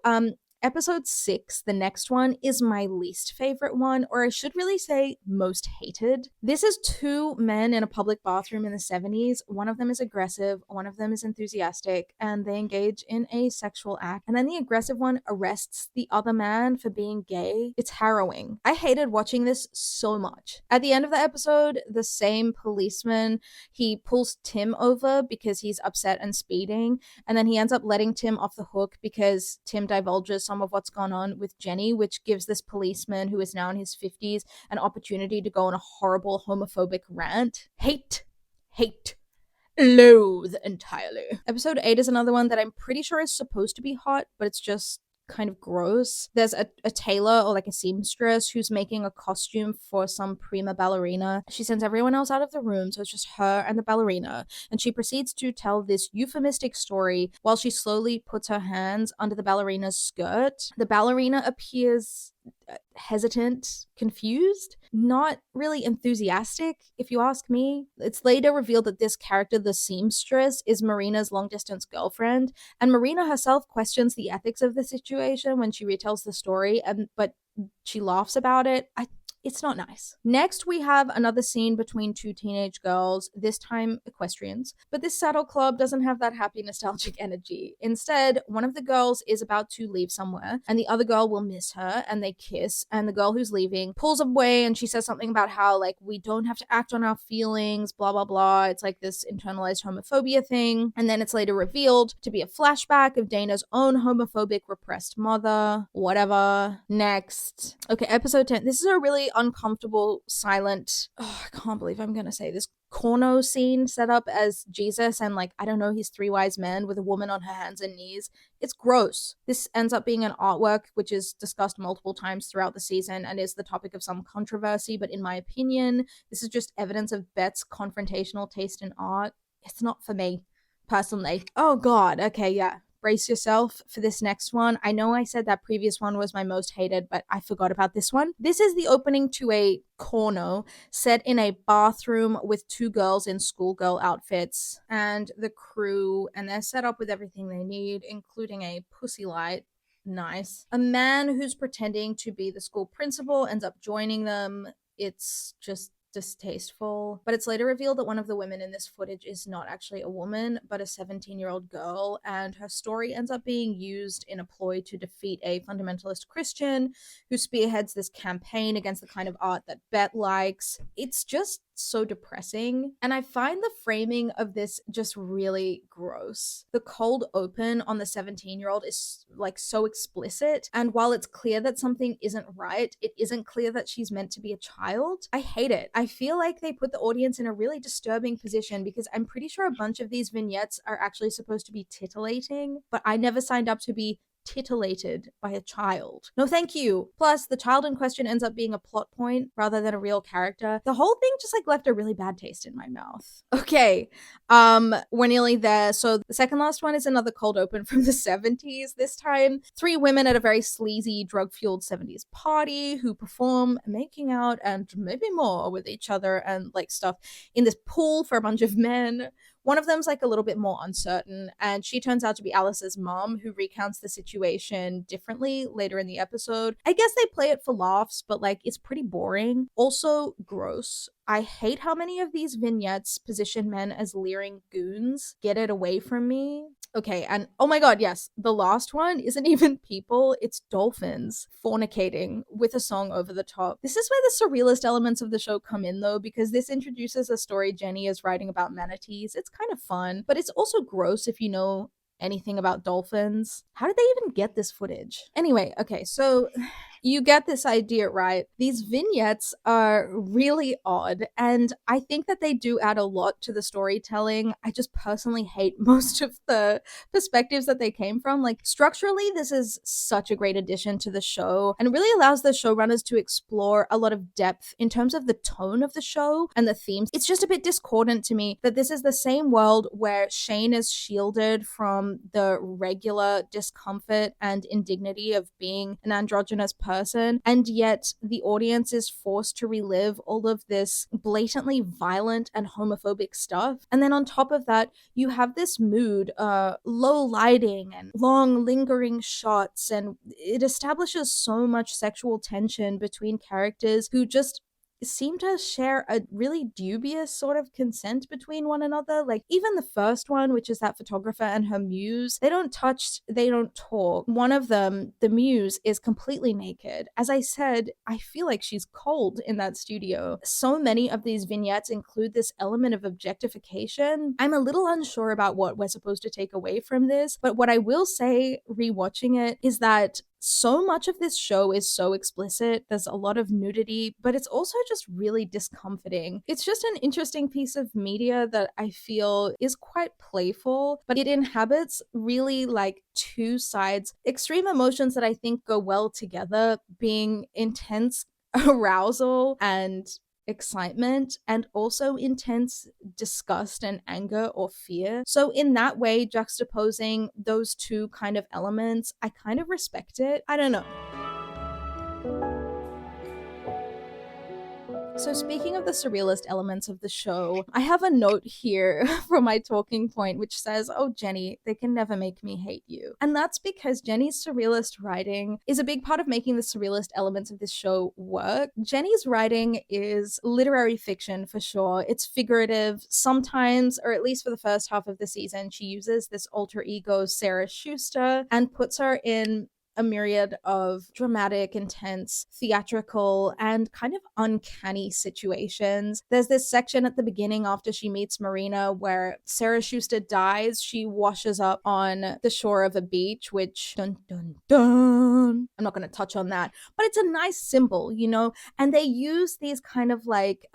episode 6, the next one, is my least favorite one, or I should really say most hated. This is 2 men in a public bathroom in the 70s. One of them is aggressive, one of them is enthusiastic, and they engage in a sexual act. And then the aggressive one arrests the other man for being gay. It's harrowing. I hated watching this so much. At the end of the episode, the same policeman, he pulls Tim over because he's upset and speeding, and then he ends up letting Tim off the hook because Tim divulges some of what's gone on with Jenny, which gives this policeman, who is now in his 50s, an opportunity to go on a horrible homophobic rant. Hate, loathe entirely. Episode 8 is another one that I'm pretty sure is supposed to be hot, but it's just kind of gross. There's a tailor, or like a seamstress, who's making a costume for some prima ballerina. She sends everyone else out of the room, so it's just her and the ballerina, and she proceeds to tell this euphemistic story while she slowly puts her hands under the ballerina's skirt. The ballerina appears hesitant, confused, not really enthusiastic, if you ask me. It's later revealed that this character, the seamstress, is Marina's long-distance girlfriend, and Marina herself questions the ethics of the situation when she retells the story, but she laughs about it. It's not nice. Next, we have another scene between two teenage girls, this time equestrians. But this saddle club doesn't have that happy, nostalgic energy. Instead, one of the girls is about to leave somewhere, and the other girl will miss her, and they kiss, and the girl who's leaving pulls away, and she says something about how, like, we don't have to act on our feelings, blah, blah, blah. It's like this internalized homophobia thing. And then it's later revealed to be a flashback of Dana's own homophobic repressed mother. Whatever. Next. Okay, episode 10. This is a really uncomfortable, silent, I can't believe I'm gonna say this, corno scene set up as Jesus and, like, I don't know, his three wise men with a woman on her hands and knees. It's gross. This ends up being an artwork which is discussed multiple times throughout the season and is the topic of some controversy, but in my opinion, this is just evidence of Bet's confrontational taste in art. It's not for me, personally. Oh god, okay, yeah. Brace yourself for this next one. I know I said that previous one was my most hated, but I forgot about this one. This is the opening to a corno set in a bathroom with two girls in schoolgirl outfits and the crew, and they're set up with everything they need, including a pussy light. Nice. A man who's pretending to be the school principal ends up joining them. It's just distasteful, but it's later revealed that one of the women in this footage is not actually a woman but a 17-year-old girl, and her story ends up being used in a ploy to defeat a fundamentalist Christian who spearheads this campaign against the kind of art that Bet likes. It's just so depressing, and I find the framing of this just really gross. The cold open on the 17-year-old is like so explicit, and while it's clear that something isn't right, it isn't clear that she's meant to be a child. I hate it. I feel like they put the audience in a really disturbing position because I'm pretty sure a bunch of these vignettes are actually supposed to be titillating, but I never signed up to be titillated by a child. No thank you. Plus, the child in question ends up being a plot point rather than a real character. The whole thing just like left a really bad taste in my mouth. Okay, we're nearly there. So the second last one is another cold open from the 70s. This time, three women at a very sleazy, drug-fueled 70s party who perform making out and maybe more with each other and like stuff in this pool for a bunch of men. One of them's like a little bit more uncertain, and she turns out to be Alice's mom, who recounts the situation differently later in the episode. I guess they play it for laughs, but like it's pretty boring. Also gross. I hate how many of these vignettes position men as leering goons. Get it away from me. Okay, and oh my god, yes, the last one isn't even people, it's dolphins fornicating with a song over the top. This is where the surrealist elements of the show come in though, because this introduces a story Jenny is writing about manatees. It's kind of fun, but it's also gross if you know anything about dolphins. How did they even get this footage? Anyway, okay, so you get this idea, right? These vignettes are really odd, and I think that they do add a lot to the storytelling. I just personally hate most of the perspectives that they came from. Like, structurally, this is such a great addition to the show, and really allows the showrunners to explore a lot of depth in terms of the tone of the show and the themes. It's just a bit discordant to me that this is the same world where Shane is shielded from the regular discomfort and indignity of being an androgynous person, and yet the audience is forced to relive all of this blatantly violent and homophobic stuff. And then on top of that, you have this mood, low lighting and long lingering shots, and it establishes so much sexual tension between characters who just seem to share a really dubious sort of consent between one another. Like, even the first one, which is that photographer and her muse, they don't touch, they don't talk. One of them, the muse, is completely naked. As I said, I feel like she's cold in that studio. So many of these vignettes include this element of objectification. I'm a little unsure about what we're supposed to take away from this, but what I will say rewatching it is that so much of this show is so explicit. There's a lot of nudity, but it's also just really discomforting. It's just an interesting piece of media that I feel is quite playful, but it inhabits really like two sides, extreme emotions that I think go well together, being intense arousal and excitement, and also intense disgust and anger or fear. So in that way, juxtaposing those two kind of elements, I kind of respect it. I don't know. So speaking of the surrealist elements of the show, I have a note here from my talking point which says, oh, Jenny, they can never make me hate you. And that's because Jenny's surrealist writing is a big part of making the surrealist elements of this show work. Jenny's writing is literary fiction for sure. It's figurative sometimes, or at least for the first half of the season, she uses this alter ego, Sarah Schuster, and puts her in a myriad of dramatic, intense, theatrical, and kind of uncanny situations. There's this section at the beginning after she meets Marina where Sarah Schuster dies. She washes up on the shore of a beach, which, dun dun dun, I'm not going to touch on that, but it's a nice symbol, you know? And they use these kind of like,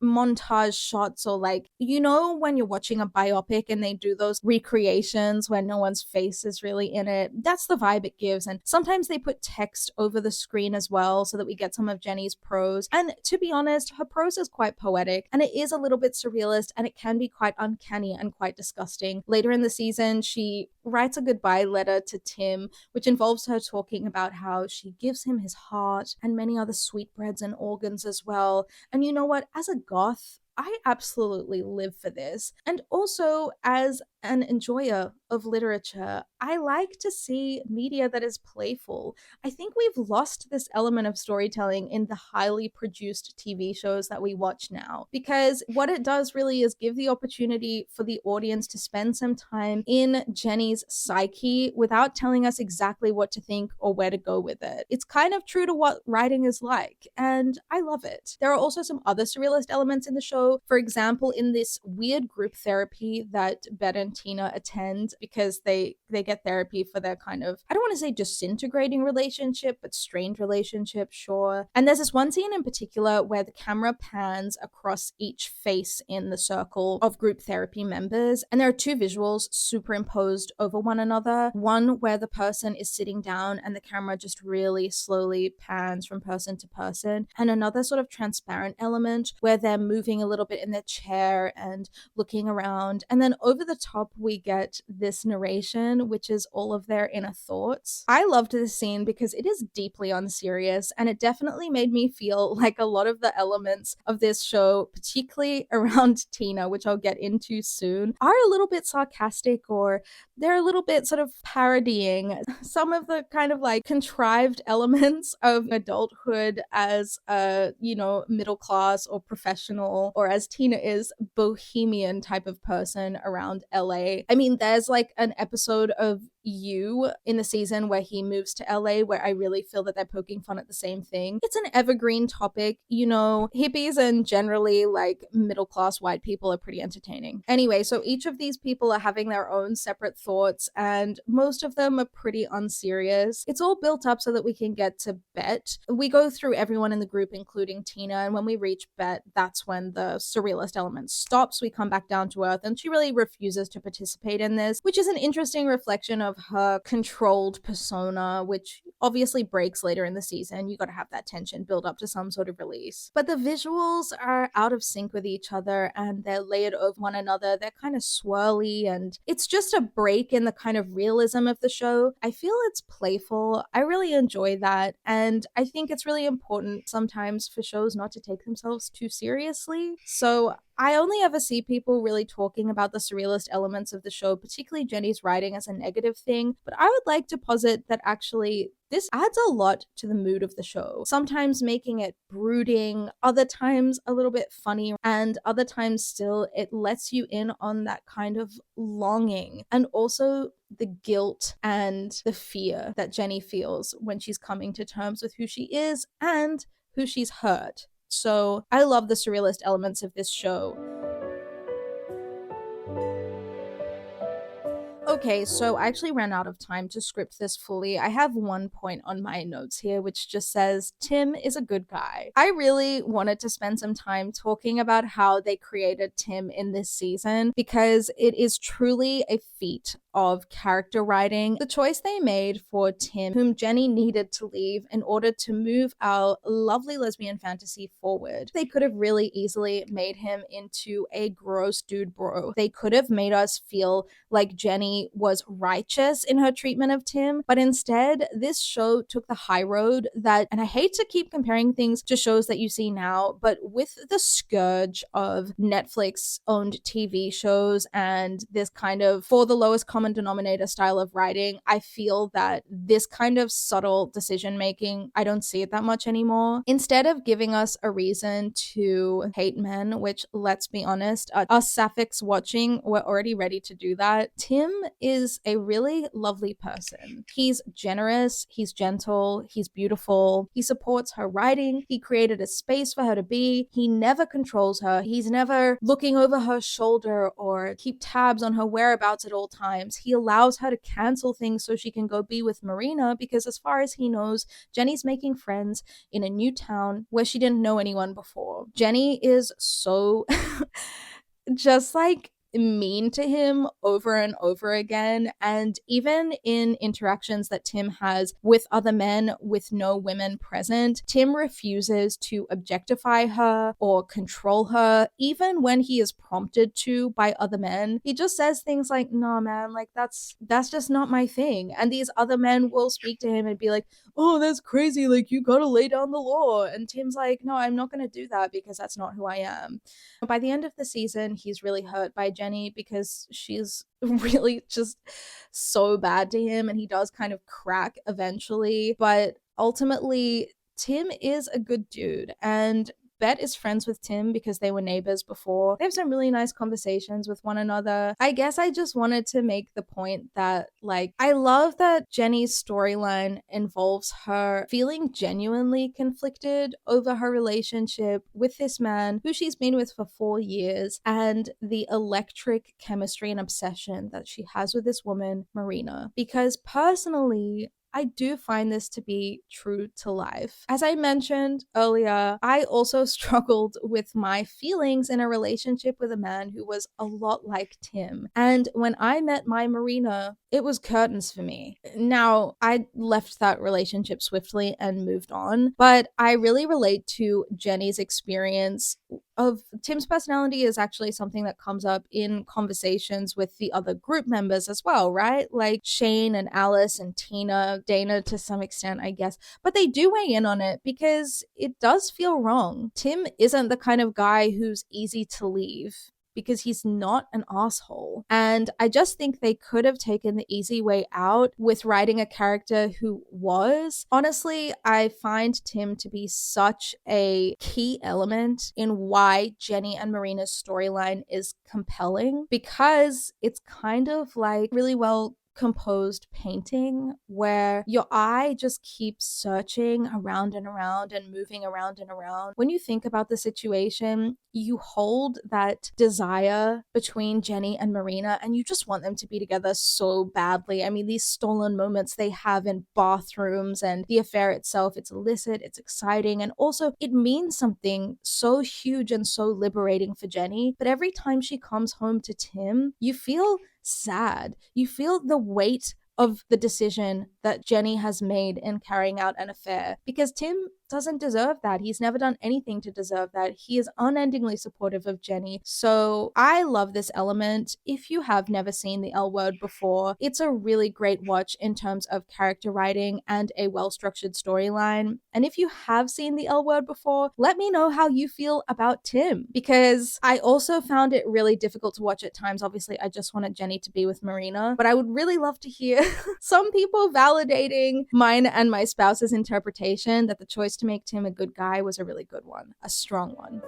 montage shots, or like, you know, when you're watching a biopic and they do those recreations where no one's face is really in it, that's the vibe it gives. And sometimes they put text over the screen as well so that we get some of Jenny's prose. And to be honest, her prose is quite poetic and it is a little bit surrealist, and it can be quite uncanny and quite disgusting. Later in the season, she writes a goodbye letter to Tim, which involves her talking about how she gives him his heart and many other sweetbreads and organs as well. And you know what? As a goth, I absolutely live for this. And also, as an enjoyer of literature, I like to see media that is playful. I think we've lost this element of storytelling in the highly produced TV shows that we watch now, because what it does really is give the opportunity for the audience to spend some time in Jenny's psyche without telling us exactly what to think or where to go with it. It's kind of true to what writing is like, and I love it. There are also some other surrealist elements in the show. For example, in this weird group therapy that Bet and Tina attend, because they get therapy for their kind of, I don't want to say disintegrating relationship, but strained relationship, sure. And there's this one scene in particular where the camera pans across each face in the circle of group therapy members, and there are two visuals superimposed over one another. One where the person is sitting down and the camera just really slowly pans from person to person, and another sort of transparent element where they're moving a little bit in their chair and looking around. And then over the top, we get this narration, which is all of their inner thoughts. I loved this scene because it is deeply unserious, and it definitely made me feel like a lot of the elements of this show, particularly around Tina, which I'll get into soon, are a little bit sarcastic, or they're a little bit sort of parodying some of the kind of like contrived elements of adulthood as a, you know, middle class or professional, or as Tina is, bohemian type of person around LA. I mean, there's like an episode of You in the season where he moves to LA where I really feel that they're poking fun at the same thing. It's an evergreen topic, you know, hippies and generally like middle class white people are pretty entertaining. Anyway, so each of these people are having their own separate thoughts, and most of them are pretty unserious. It's all built up so that we can get to Bet. We go through everyone in the group, including Tina, and when we reach Bet, that's when the surrealist element stops. We come back down to earth, and she really refuses to participate in this, which is an interesting reflection of her controlled persona, which obviously breaks later in the season. You got to have that tension build up to some sort of release. But the visuals are out of sync with each other, and they're layered over one another. They're kind of swirly, and it's just a break in the kind of realism of the show. I feel it's playful. I really enjoy that, and I think it's really important sometimes for shows not to take themselves too seriously. So I only ever see people really talking about the surrealist elements of the show, particularly Jenny's writing, as a negative thing, but I would like to posit that actually this adds a lot to the mood of the show, sometimes making it brooding, other times a little bit funny, and other times still it lets you in on that kind of longing and also the guilt and the fear that Jenny feels when she's coming to terms with who she is and who she's hurt. So I love the surrealist elements of this show. Okay, so I actually ran out of time to script this fully. I have one point on my notes here, which just says, Tim is a good guy. I really wanted to spend some time talking about how they created Tim in this season, because it is truly a feat of character writing, the choice they made for Tim, whom Jenny needed to leave in order to move our lovely lesbian fantasy forward. They could have really easily made him into a gross dude bro. They could have made us feel like Jenny was righteous in her treatment of Tim, but instead this show took the high road that, and I hate to keep comparing things to shows that you see now, but with the scourge of Netflix owned TV shows and this kind of for the lowest common denominator style of writing, I feel that this kind of subtle decision making, I don't see it that much anymore. Instead of giving us a reason to hate men, which let's be honest, us sapphics watching, we're already ready to do that. Tim is a really lovely person. He's generous, he's gentle, he's beautiful, he supports her writing, he created a space for her to be, he never controls her, he's never looking over her shoulder or keep tabs on her whereabouts at all times. He allows her to cancel things so she can go be with Marina because as far as he knows, Jenny's making friends in a new town where she didn't know anyone before. Jenny is so just like mean to him over and over again, and even in interactions that Tim has with other men with no women present, Tim refuses to objectify her or control her, even when he is prompted to by other men. He just says things like, "No, man, like that's just not my thing," and these other men will speak to him and be like, "Oh, that's crazy, like you gotta lay down the law," and Tim's like, "No, I'm not gonna do that because that's not who I am." By the end of the season, he's really hurt by Jenny because she's really just so bad to him, and he does kind of crack eventually. But ultimately, Tim is a good dude, and Bet is friends with Tim because they were neighbors before. They have some really nice conversations with one another. I guess I just wanted to make the point that, like, I love that Jenny's storyline involves her feeling genuinely conflicted over her relationship with this man who she's been with for 4 years and the electric chemistry and obsession that she has with this woman, Marina. Because personally, I do find this to be true to life. As I mentioned earlier, I also struggled with my feelings in a relationship with a man who was a lot like Tim. And when I met my Marina, it was curtains for me. Now, I left that relationship swiftly and moved on, but I really relate to Jenny's experience of Tim's personality is actually something that comes up in conversations with the other group members as well, right? Like Shane and Alice and Tina, Dana to some extent, I guess. But they do weigh in on it because it does feel wrong. Tim isn't the kind of guy who's easy to leave, because he's not an asshole. And I just think they could have taken the easy way out with writing a character who was. Honestly, I find Tim to be such a key element in why Jenny and Marina's storyline is compelling, because it's kind of like really well composed painting where your eye just keeps searching around and around and moving around and around. When you think about the situation, you hold that desire between Jenny and Marina and you just want them to be together so badly. I mean, these stolen moments they have in bathrooms and the affair itself, it's illicit, it's exciting, and also it means something so huge and so liberating for Jenny. But every time she comes home to Tim, you feel sad. You feel the weight of the decision that Jenny has made in carrying out an affair, because Tim doesn't deserve that. He's never done anything to deserve that. He is unendingly supportive of Jenny. So I love this element. If you have never seen the L Word before, it's a really great watch in terms of character writing and a well-structured storyline. And if you have seen the L Word before, let me know how you feel about Tim, because I also found it really difficult to watch at times. Obviously, I just wanted Jenny to be with Marina, but I would really love to hear some people validating mine and my spouse's interpretation that the choice to make Tim a good guy was a really good one, a strong one.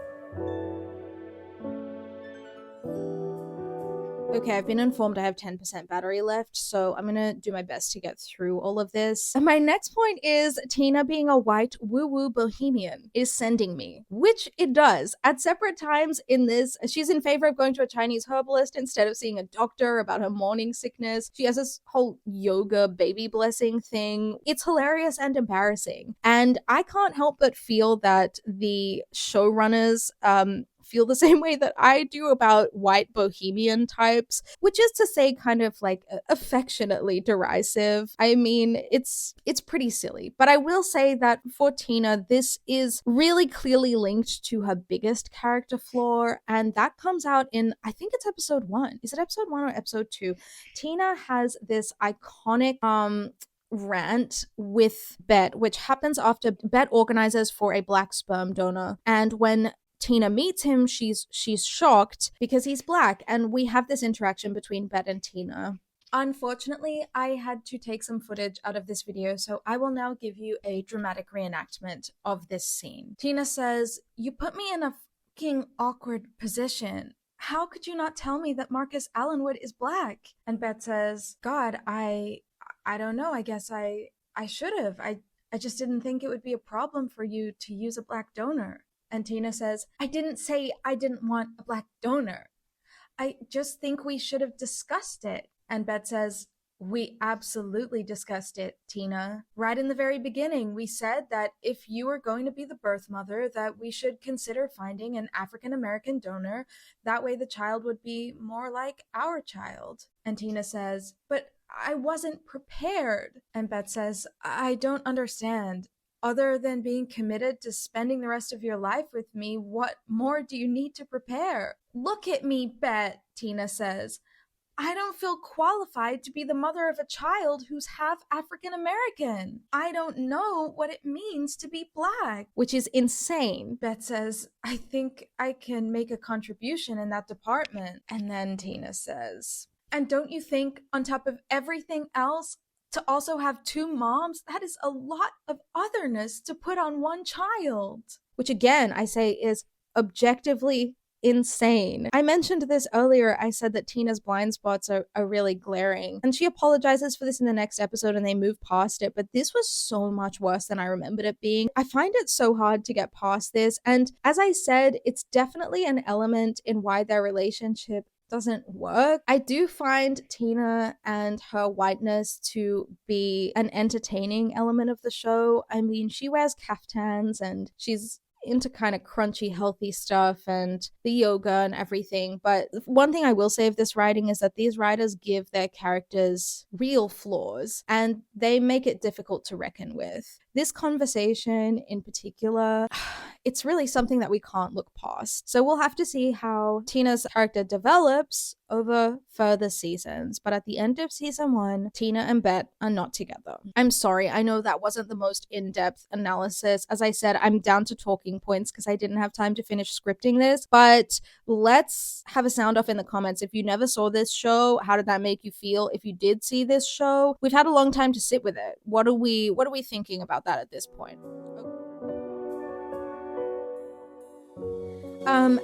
Okay, I've been informed I have 10% battery left, so I'm gonna do my best to get through all of this. And my next point is Tina being a white woo-woo bohemian is sending me, which it does. At separate times in this, she's in favor of going to a Chinese herbalist instead of seeing a doctor about her morning sickness. She has this whole yoga baby blessing thing. It's hilarious and embarrassing. And I can't help but feel that the showrunners feel the same way that I do about white bohemian types, which is to say kind of like affectionately derisive. I mean, it's pretty silly. But I will say that for Tina, this is really clearly linked to her biggest character flaw, and that comes out in, I think it's episode 1. Is it episode 1 or episode 2? Tina has this iconic rant with Bet, which happens after Bet organizes for a black sperm donor, and when Tina meets him, she's shocked because he's black, and we have this interaction between Bet and Tina. Unfortunately, I had to take some footage out of this video, so I will now give you a dramatic reenactment of this scene. Tina says, "You put me in a fucking awkward position. How could you not tell me that Marcus Allenwood is black?" And Bet says, "God, I don't know. I guess I should have. I just didn't think it would be a problem for you to use a black donor." And Tina says, "I didn't say I didn't want a black donor. I just think we should have discussed it." And Bet says, "We absolutely discussed it, Tina. Right in the very beginning, we said that if you were going to be the birth mother, that we should consider finding an African-American donor. That way the child would be more like our child." And Tina says, "But I wasn't prepared." And Bet says, "I don't understand. Other than being committed to spending the rest of your life with me, what more do you need to prepare?" "Look at me, Bet," Tina says. "I don't feel qualified to be the mother of a child who's half African American. I don't know what it means to be black." Which is insane. Bet says, "I think I can make a contribution in that department." And then Tina says, "And don't you think, on top of everything else, to also have 2 moms, that is a lot of otherness to put on one child?" Which again, I say is objectively insane. I mentioned this earlier. I said that Tina's blind spots are really glaring, and she apologizes for this in the next episode and they move past it, but this was so much worse than I remembered it being. I find it so hard to get past this, and as I said, it's definitely an element in why their relationship doesn't work. I do find Tina and her whiteness to be an entertaining element of the show. I mean, she wears caftans and she's into kind of crunchy, healthy stuff and the yoga and everything. But one thing I will say of this writing is that these writers give their characters real flaws and they make it difficult to reckon with. This conversation in particular, it's really something that we can't look past. So we'll have to see how Tina's character develops over further seasons. But at the end of season 1, Tina and Bet are not together. I'm sorry, I know that wasn't the most in-depth analysis. As I said, I'm down to talking points because I didn't have time to finish scripting this. But let's have a sound off in the comments. If you never saw this show, how did that make you feel? If you did see this show, we've had a long time to sit with it. What are we thinking about that at this point?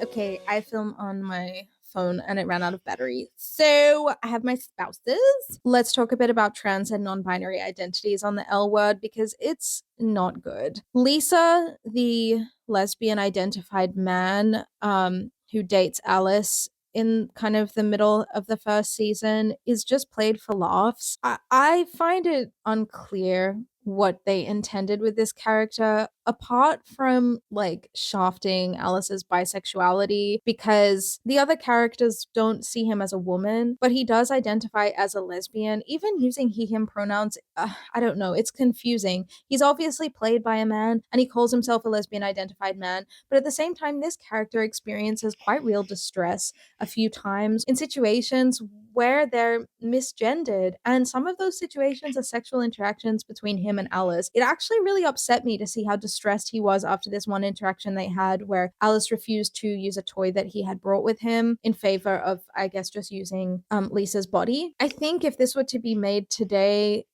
Okay, I film on my phone and it ran out of battery. So I have my spouses. Let's talk a bit about trans and non-binary identities on the L Word because it's not good. Lisa, the lesbian identified man who dates Alice in kind of the middle of the first season, is just played for laughs. I find it unclear what they intended with this character, apart from like shafting Alice's bisexuality, because the other characters don't see him as a woman, but he does identify as a lesbian, even using he him pronouns. I don't know, it's confusing. He's obviously played by a man and he calls himself a lesbian identified man, but at the same time this character experiences quite real distress a few times in situations where they're misgendered, and some of those situations are sexual interactions between him and Alice. It actually really upset me to see how distressed he was after this one interaction they had where Alice refused to use a toy that he had brought with him in favor of, I guess, just using Lisa's body. I think if this were to be made today,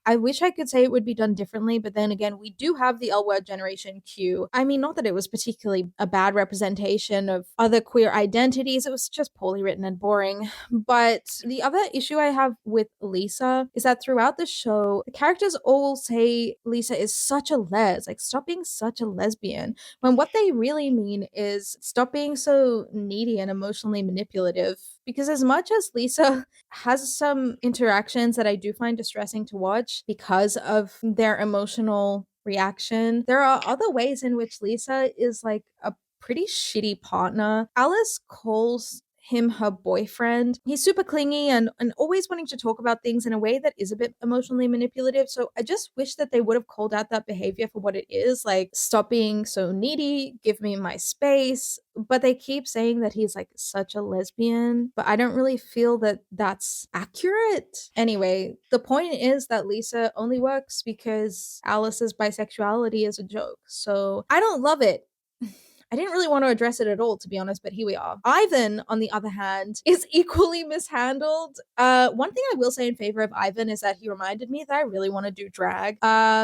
I wish I could say it would be done differently, but then again, we do have the L Word Generation Q. I mean, not that it was particularly a bad representation of other queer identities, it was just poorly written and boring. But the other issue I have with Lisa is that throughout the show, the characters all say Lisa is such a les, like stop being such a lesbian, when what they really mean is stop being so needy and emotionally manipulative. Because as much as Lisa has some interactions that I do find distressing to watch because of their emotional reaction, there are other ways in which Lisa is like a pretty shitty partner. Alice calls him her boyfriend. He's super clingy and always wanting to talk about things in a way that is a bit emotionally manipulative. So I just wish that they would have called out that behavior for what it is. Like, stop being so needy, give me my space. But they keep saying that he's like such a lesbian, but I don't really feel that that's accurate. Anyway, the point is that Lisa only works because Alice's bisexuality is a joke. So I don't love it. I didn't really want to address it at all, to be honest, but here we are. Ivan, on the other hand, is equally mishandled. One thing I will say in favor of Ivan is that he reminded me that I really want to do drag,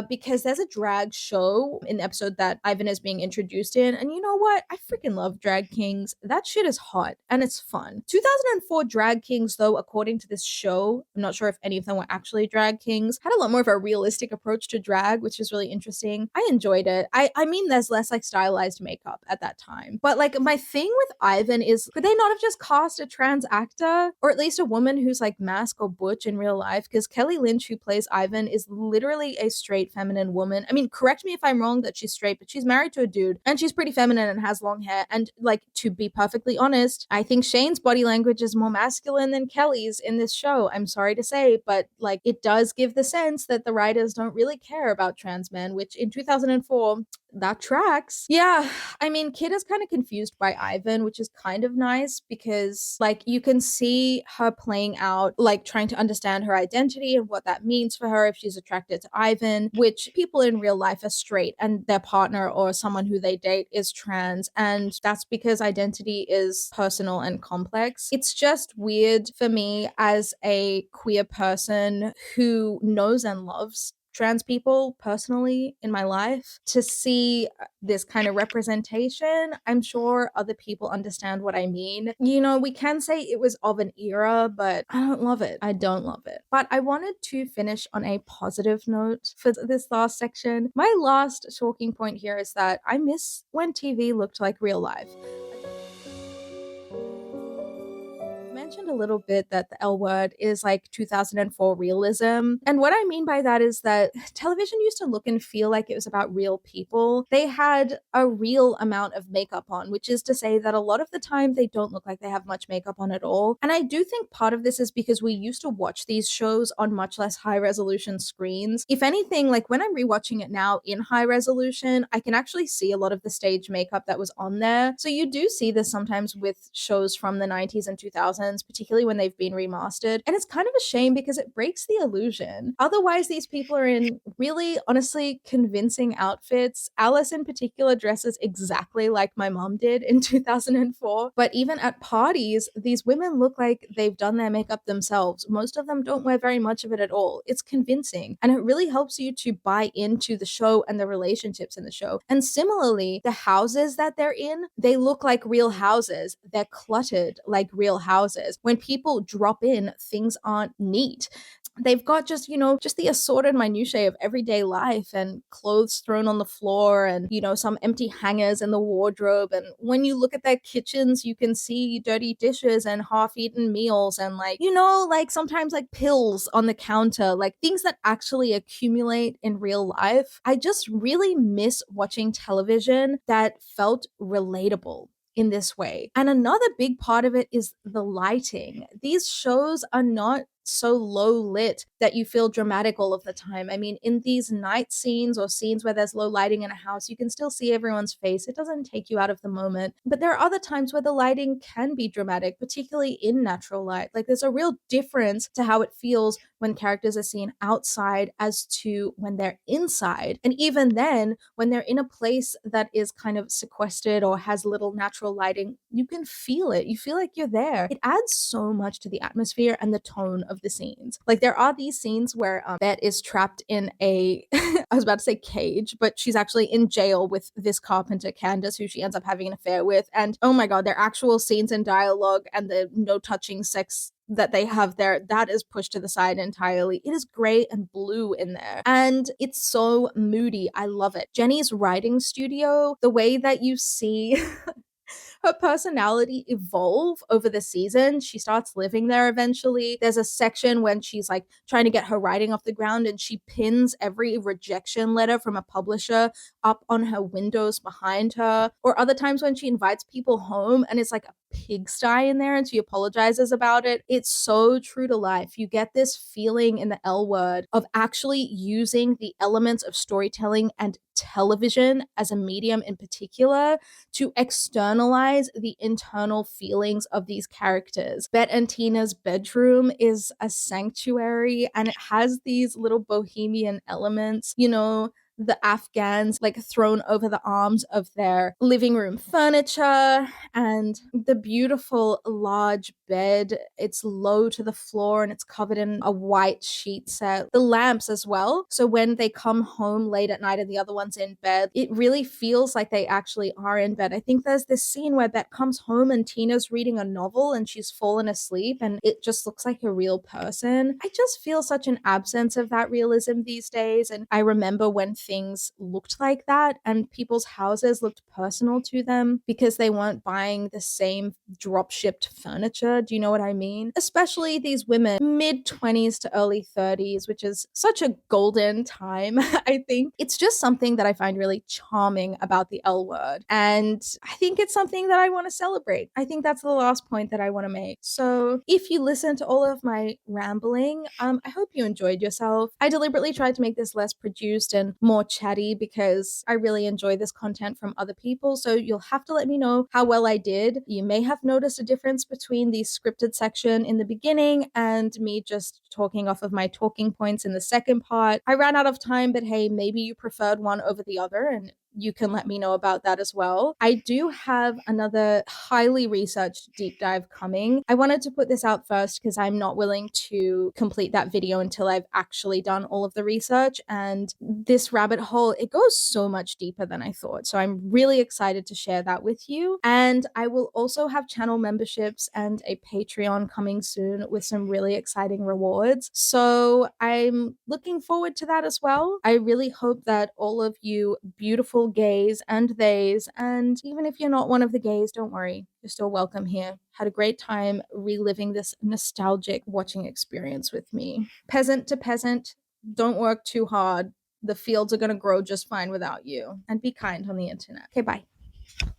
because there's a drag show in the episode that Ivan is being introduced in, and you know what? I freaking love drag kings. That shit is hot, and it's fun. 2004 drag kings, though, according to this show, I'm not sure if any of them were actually drag kings, had a lot more of a realistic approach to drag, which is really interesting. I enjoyed it. I mean, there's less like stylized makeup at that time. But like, my thing with Ivan is, could they not have just cast a trans actor, or at least a woman who's like mask or butch in real life? Because Kelly Lynch, who plays Ivan, is literally a straight feminine woman. I mean, correct me if I'm wrong that she's straight, but she's married to a dude and she's pretty feminine and has long hair. And like, to be perfectly honest, I think Shane's body language is more masculine than Kelly's in this show. I'm sorry to say, but like, it does give the sense that the writers don't really care about trans men, which in 2004, that tracks. Yeah, I mean, Kid is kind of confused by Ivan, which is kind of nice because like, you can see her playing out, like trying to understand her identity and what that means for her if she's attracted to Ivan, which people in real life are straight and their partner or someone who they date is trans, and that's because identity is personal and complex. It's just weird for me as a queer person who knows and loves trans people personally in my life to see this kind of representation. I'm sure other people understand what I mean. You know, we can say it was of an era, but I don't love it. I don't love it. But I wanted to finish on a positive note for this last section. My last talking point here is that I miss when TV looked like real life. Mentioned a little bit that the L word is like 2004 realism. And what I mean by that is that television used to look and feel like it was about real people. They had a real amount of makeup on, which is to say that a lot of the time they don't look like they have much makeup on at all. And I do think part of this is because we used to watch these shows on much less high resolution screens. If anything, like when I'm rewatching it now in high resolution, I can actually see a lot of the stage makeup that was on there. So you do see this sometimes with shows from the 90s and 2000s, particularly when they've been remastered. And it's kind of a shame because it breaks the illusion. Otherwise, these people are in really, honestly, convincing outfits. Alice in particular dresses exactly like my mom did in 2004. But even at parties, these women look like they've done their makeup themselves. Most of them don't wear very much of it at all. It's convincing. And it really helps you to buy into the show and the relationships in the show. And similarly, the houses that they're in, they look like real houses. They're cluttered like real houses. When people drop in, things aren't neat. They've got just, you know, just the assorted minutiae of everyday life and clothes thrown on the floor and, you know, some empty hangers in the wardrobe. And when you look at their kitchens, you can see dirty dishes and half-eaten meals and like, you know, like sometimes like pills on the counter, like things that actually accumulate in real life. I just really miss watching television that felt relatable in this way. And another big part of it is the lighting. These shows are not so low lit that you feel dramatic all of the time. I mean, in these night scenes or scenes where there's low lighting in a house, you can still see everyone's face. It doesn't take you out of the moment. But there are other times where the lighting can be dramatic, particularly in natural light. Like there's a real difference to how it feels when characters are seen outside as to when they're inside. And even then, when they're in a place that is kind of sequestered or has little natural lighting, you can feel it. You feel like you're there. It adds so much to the atmosphere and the tone of the scenes. Like there are these scenes where Bet is trapped in a, I was about to say cage, but she's actually in jail with this carpenter, Candace, who she ends up having an affair with. And oh my God, their actual scenes and dialogue and the no touching sex that they have there, that is pushed to the side entirely. It is gray and blue in there. And it's so moody. I love it. Jenny's writing studio, the way that you see her personality evolve over the season. She starts living there eventually. There's a section when she's like trying to get her writing off the ground and she pins every rejection letter from a publisher up on her windows behind her. Or other times when she invites people home and it's like a pigsty in there and she apologizes about it. It's so true to life. You get this feeling in the L Word of actually using the elements of storytelling and television as a medium in particular to externalize the internal feelings of these characters. Bet and Tina's bedroom is a sanctuary and it has these little bohemian elements, you know, the Afghans like thrown over the arms of their living room furniture and the beautiful large bed. It's low to the floor and it's covered in a white sheet set. The lamps as well. So when they come home late at night and the other one's in bed, it really feels like they actually are in bed. I think there's this scene where Bet comes home and Tina's reading a novel and she's fallen asleep and it just looks like a real person. I just feel such an absence of that realism these days. And I remember when things looked like that and people's houses looked personal to them because they weren't buying the same drop shipped furniture. Do you know what I mean? Especially these women, mid 20s to early 30s, which is such a golden time, I think. It's just something that I find really charming about the L Word. And I think it's something that I want to celebrate. I think that's the last point that I want to make. So if you listen to all of my rambling, I hope you enjoyed yourself. I deliberately tried to make this less produced and more chatty because I really enjoy this content from other people. So you'll have to let me know how well I did. You may have noticed a difference between the scripted section in the beginning and me just talking off of my talking points in the second part. I ran out of time, but hey, maybe you preferred one over the other and you can let me know about that as well. I do have another highly researched deep dive coming. I wanted to put this out first because I'm not willing to complete that video until I've actually done all of the research. And this rabbit hole, it goes so much deeper than I thought. So I'm really excited to share that with you. And I will also have channel memberships and a Patreon coming soon with some really exciting rewards. So I'm looking forward to that as well. I really hope that all of you beautiful gays and theys, and even if you're not one of the gays, don't worry, you're still welcome here. Had a great time reliving this nostalgic watching experience with me. Peasant to peasant, don't work too hard. The fields are going to grow just fine without you. And be kind on the internet. Okay, bye.